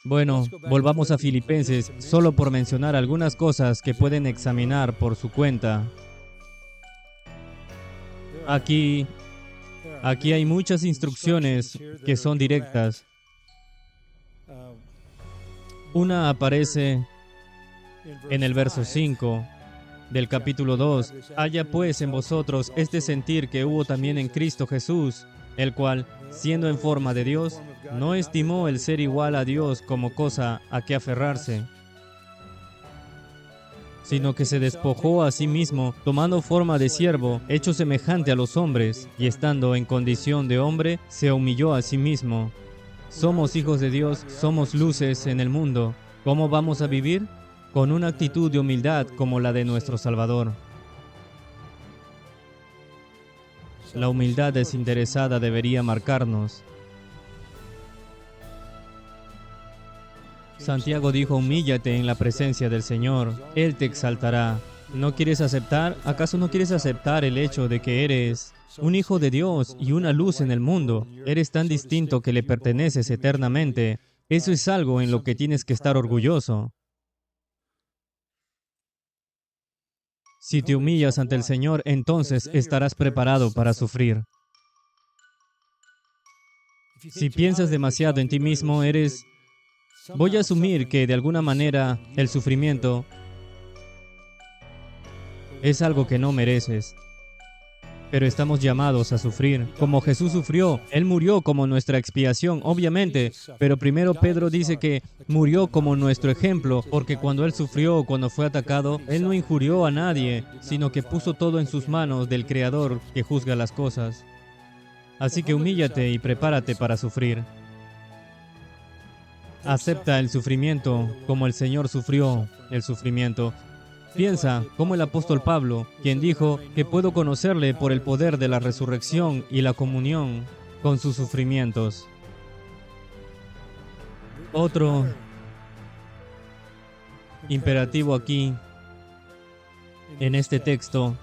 Bueno, volvamos a Filipenses, solo por mencionar algunas cosas que pueden examinar por su cuenta. Aquí hay muchas instrucciones que son directas. Una aparece en el verso 5 del capítulo 2. Haya pues en vosotros este sentir que hubo también en Cristo Jesús, el cual, siendo en forma de Dios, no estimó el ser igual a Dios como cosa a que aferrarse, sino que se despojó a sí mismo, tomando forma de siervo, hecho semejante a los hombres, y estando en condición de hombre, se humilló a sí mismo. Somos hijos de Dios, somos luces en el mundo. ¿Cómo vamos a vivir? Con una actitud de humildad como la de nuestro Salvador. La humildad desinteresada debería marcarnos. Santiago dijo: humíllate en la presencia del Señor, Él te exaltará. ¿No quieres aceptar? ¿Acaso no quieres aceptar el hecho de que eres un hijo de Dios y una luz en el mundo? Eres tan distinto que le perteneces eternamente. Eso es algo en lo que tienes que estar orgulloso. Si te humillas ante el Señor, entonces estarás preparado para sufrir. Si piensas demasiado en ti mismo, voy a asumir que de alguna manera el sufrimiento es algo que no mereces. pero estamos llamados a sufrir. Como Jesús sufrió, Él murió como nuestra expiación, obviamente, pero primero Pedro dice que murió como nuestro ejemplo, porque cuando Él sufrió, cuando fue atacado, Él no injurió a nadie, sino que puso todo en sus manos del Creador que juzga las cosas. Así que humíllate y prepárate para sufrir. Acepta el sufrimiento como el Señor sufrió el sufrimiento. Piensa como el apóstol Pablo, quien dijo que puedo conocerle por el poder de la resurrección y la comunión con sus sufrimientos. Otro imperativo aquí, en este texto,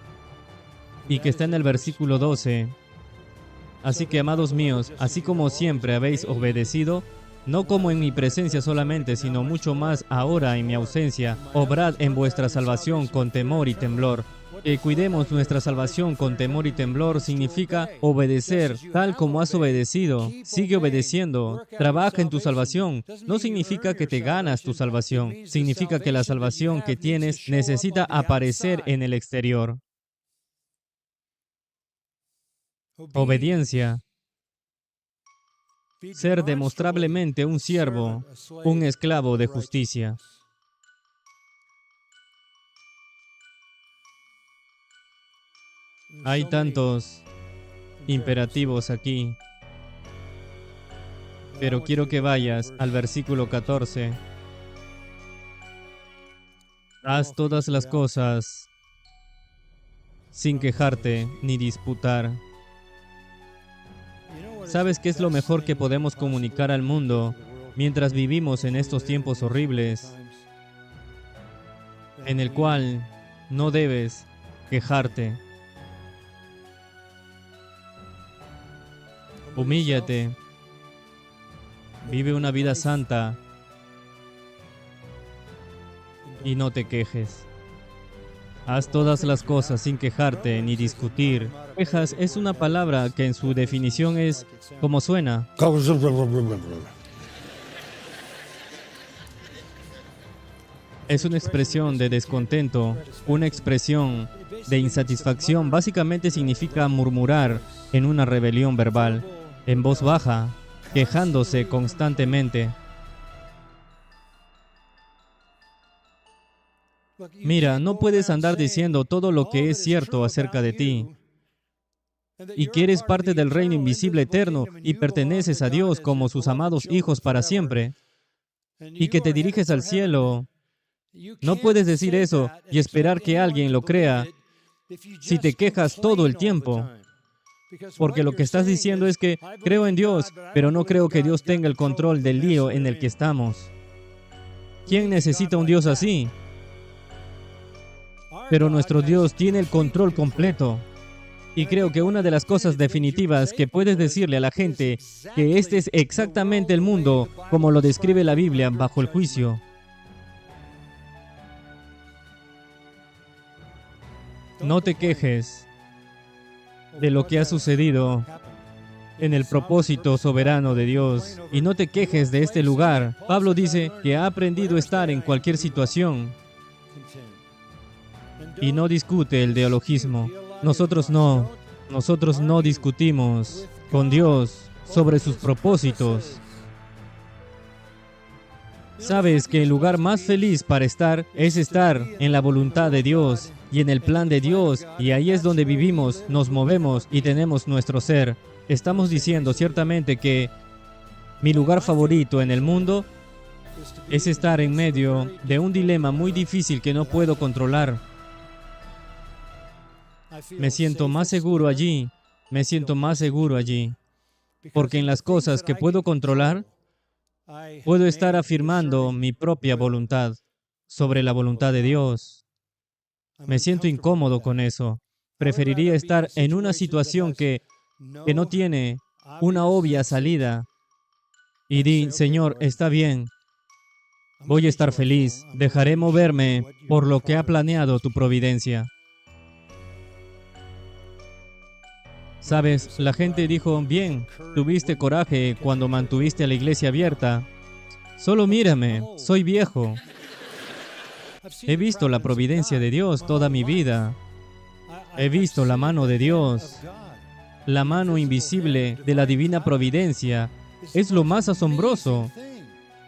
y que está en el versículo 12. Así que, amados míos, así como siempre habéis obedecido, no como en mi presencia solamente, sino mucho más ahora en mi ausencia, obrad en vuestra salvación con temor y temblor. Que cuidemos nuestra salvación con temor y temblor significa obedecer tal como has obedecido. Sigue obedeciendo. Trabaja en tu salvación. No significa que te ganas tu salvación. Significa que la salvación que tienes necesita aparecer en el exterior. Obediencia. Ser demostrablemente un siervo, un esclavo de justicia. Hay tantos imperativos aquí, pero quiero que vayas al versículo 14. Haz todas las cosas sin quejarte ni disputar. ¿Sabes qué es lo mejor que podemos comunicar al mundo mientras vivimos en estos tiempos horribles, en el cual no debes quejarte? Humíllate, vive una vida santa y no te quejes. Haz todas las cosas sin quejarte ni discutir. Quejas es una palabra que en su definición es como suena. Es una expresión de descontento, una expresión de insatisfacción. Básicamente significa murmurar en una rebelión verbal, en voz baja, quejándose constantemente. Mira, no puedes andar diciendo todo lo que es cierto acerca de ti y que eres parte del reino invisible eterno y perteneces a Dios como sus amados hijos para siempre y que te diriges al cielo. No puedes decir eso y esperar que alguien lo crea si te quejas todo el tiempo. Porque lo que estás diciendo es que creo en Dios, pero no creo que Dios tenga el control del lío en el que estamos. ¿Quién necesita un Dios así? Pero nuestro Dios tiene el control completo. Y creo que una de las cosas definitivas que puedes decirle a la gente que este es exactamente el mundo como lo describe la Biblia bajo el juicio. No te quejes de lo que ha sucedido en el propósito soberano de Dios y no te quejes de este lugar. Pablo dice que ha aprendido a estar en cualquier situación y no discute el teologismo. Nosotros no discutimos con Dios sobre sus propósitos. Sabes que el lugar más feliz para estar es estar en la voluntad de Dios y en el plan de Dios, y ahí es donde vivimos, nos movemos y tenemos nuestro ser. Estamos diciendo ciertamente que mi lugar favorito en el mundo es estar en medio de un dilema muy difícil que no puedo controlar. Me siento más seguro allí, porque en las cosas que puedo controlar, puedo estar afirmando mi propia voluntad sobre la voluntad de Dios. Me siento incómodo con eso. Preferiría estar en una situación que no tiene una obvia salida y di, Señor, está bien, voy a estar feliz, dejaré moverme por lo que ha planeado tu providencia. Sabes, la gente dijo, bien, tuviste coraje cuando mantuviste a la iglesia abierta. Solo mírame, soy viejo. He visto la providencia de Dios toda mi vida. He visto la mano de Dios, la mano invisible de la divina providencia. Es lo más asombroso.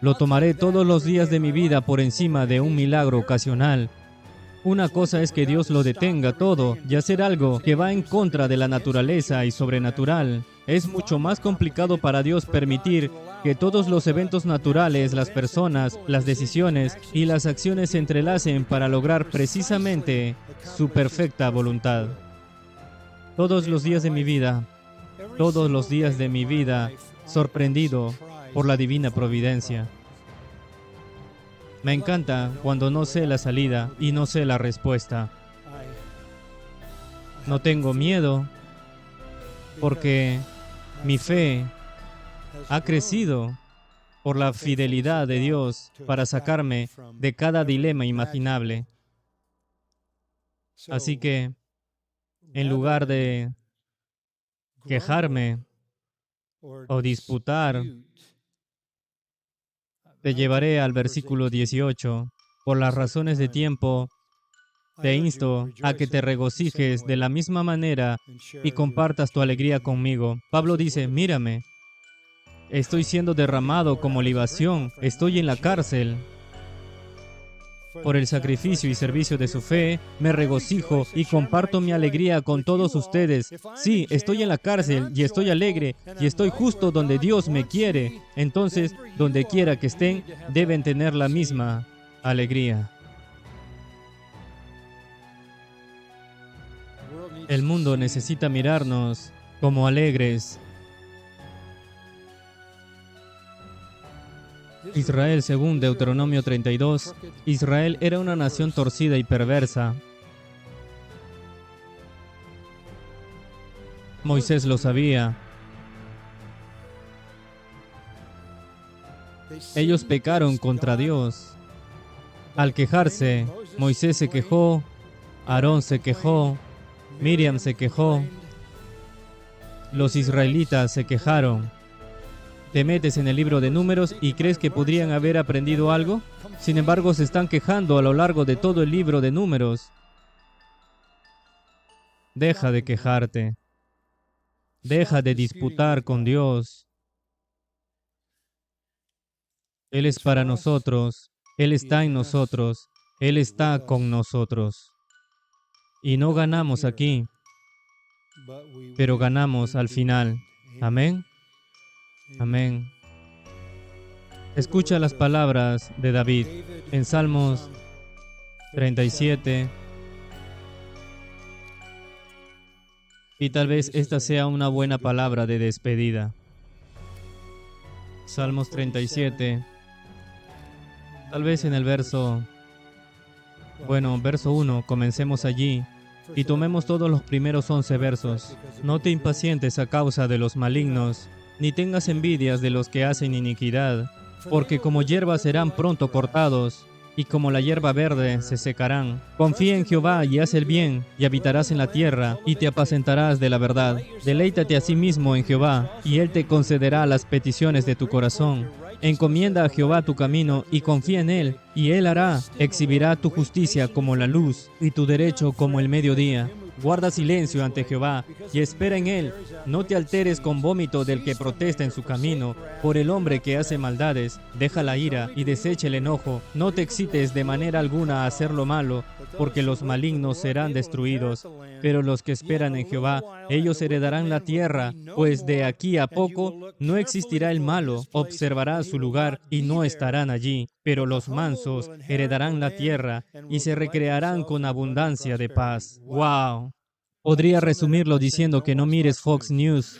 Lo tomaré todos los días de mi vida por encima de un milagro ocasional. Una cosa es que Dios lo detenga todo y hacer algo que va en contra de la naturaleza y sobrenatural. Es mucho más complicado para Dios permitir que todos los eventos naturales, las personas, las decisiones y las acciones se entrelacen para lograr precisamente su perfecta voluntad. Todos los días de mi vida, sorprendido por la divina providencia. Me encanta cuando no sé la salida y no sé la respuesta. No tengo miedo porque mi fe ha crecido por la fidelidad de Dios para sacarme de cada dilema imaginable. Así que, en lugar de quejarme o disputar, te llevaré al versículo 18. Por las razones de tiempo, te insto a que te regocijes de la misma manera y compartas tu alegría conmigo. Pablo dice, mírame, estoy siendo derramado como libación, estoy en la cárcel. Por el sacrificio y servicio de su fe, me regocijo y comparto mi alegría con todos ustedes. Sí, estoy en la cárcel y estoy alegre y estoy justo donde Dios me quiere. Entonces, donde quiera que estén, deben tener la misma alegría. El mundo necesita mirarnos como alegres. Israel, según Deuteronomio 32, Israel era una nación torcida y perversa. Moisés lo sabía. Ellos pecaron contra Dios. Al quejarse, Moisés se quejó, Aarón se quejó, Miriam se quejó, los israelitas se quejaron. Te metes en el libro de Números y crees que podrían haber aprendido algo. Sin embargo, se están quejando a lo largo de todo el libro de Números. Deja de quejarte. Deja de disputar con Dios. Él es para nosotros. Él está en nosotros. Él está con nosotros. Y no ganamos aquí, pero ganamos al final. Amén. Amén. Escucha las palabras de David en Salmos 37. Y tal vez esta sea una buena palabra de despedida. Salmos 37. Tal vez en el verso 1, comencemos allí y tomemos todos los primeros 11 versos. No te impacientes a causa de los malignos, ni tengas envidias de los que hacen iniquidad, porque como hierba serán pronto cortados, y como la hierba verde se secarán. Confía en Jehová y haz el bien, y habitarás en la tierra, y te apacentarás de la verdad. Deleítate a sí mismo en Jehová, y Él te concederá las peticiones de tu corazón. Encomienda a Jehová tu camino, y confía en Él, y Él hará. Exhibirá tu justicia como la luz, y tu derecho como el mediodía. Guarda silencio ante Jehová y espera en Él. No te alteres con vómito del que protesta en su camino. Por el hombre que hace maldades, deja la ira y desecha el enojo. No te excites de manera alguna a hacer lo malo, porque los malignos serán destruidos. Pero los que esperan en Jehová, ellos heredarán la tierra, pues de aquí a poco no existirá el malo. Observará su lugar y no estarán allí. Pero los mansos heredarán la tierra y se recrearán con abundancia de paz. ¡Wow! Podría resumirlo diciendo que no mires Fox News.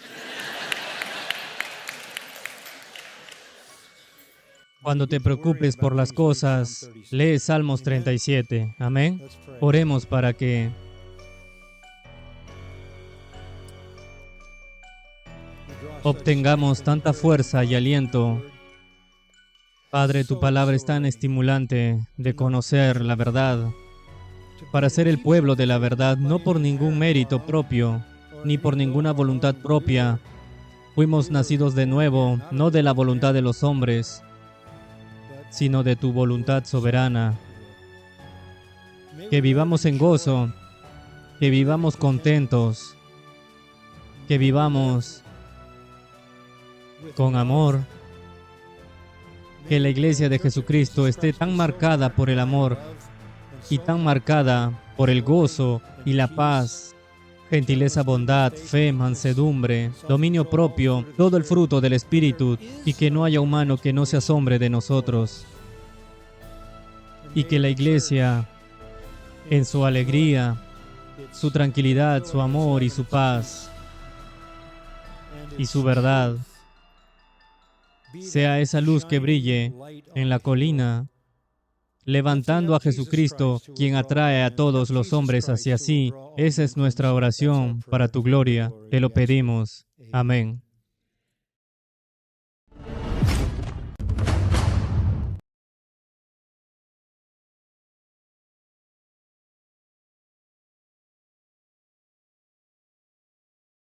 Cuando te preocupes por las cosas, lee Salmos 37. Amén. Oremos para que obtengamos tanta fuerza y aliento. Padre, tu palabra es tan estimulante de conocer la verdad, para ser el pueblo de la verdad, no por ningún mérito propio, ni por ninguna voluntad propia. Fuimos nacidos de nuevo, no de la voluntad de los hombres, sino de tu voluntad soberana. Que vivamos en gozo, que vivamos contentos, que vivamos con amor, que la iglesia de Jesucristo esté tan marcada por el amor y tan marcada por el gozo y la paz, gentileza, bondad, fe, mansedumbre, dominio propio, todo el fruto del Espíritu, y que no haya humano que no se asombre de nosotros. Y que la iglesia, en su alegría, su tranquilidad, su amor y su paz y su verdad, sea esa luz que brille en la colina, levantando a Jesucristo, quien atrae a todos los hombres hacia sí. Esa es nuestra oración para tu gloria. Te lo pedimos. Amén.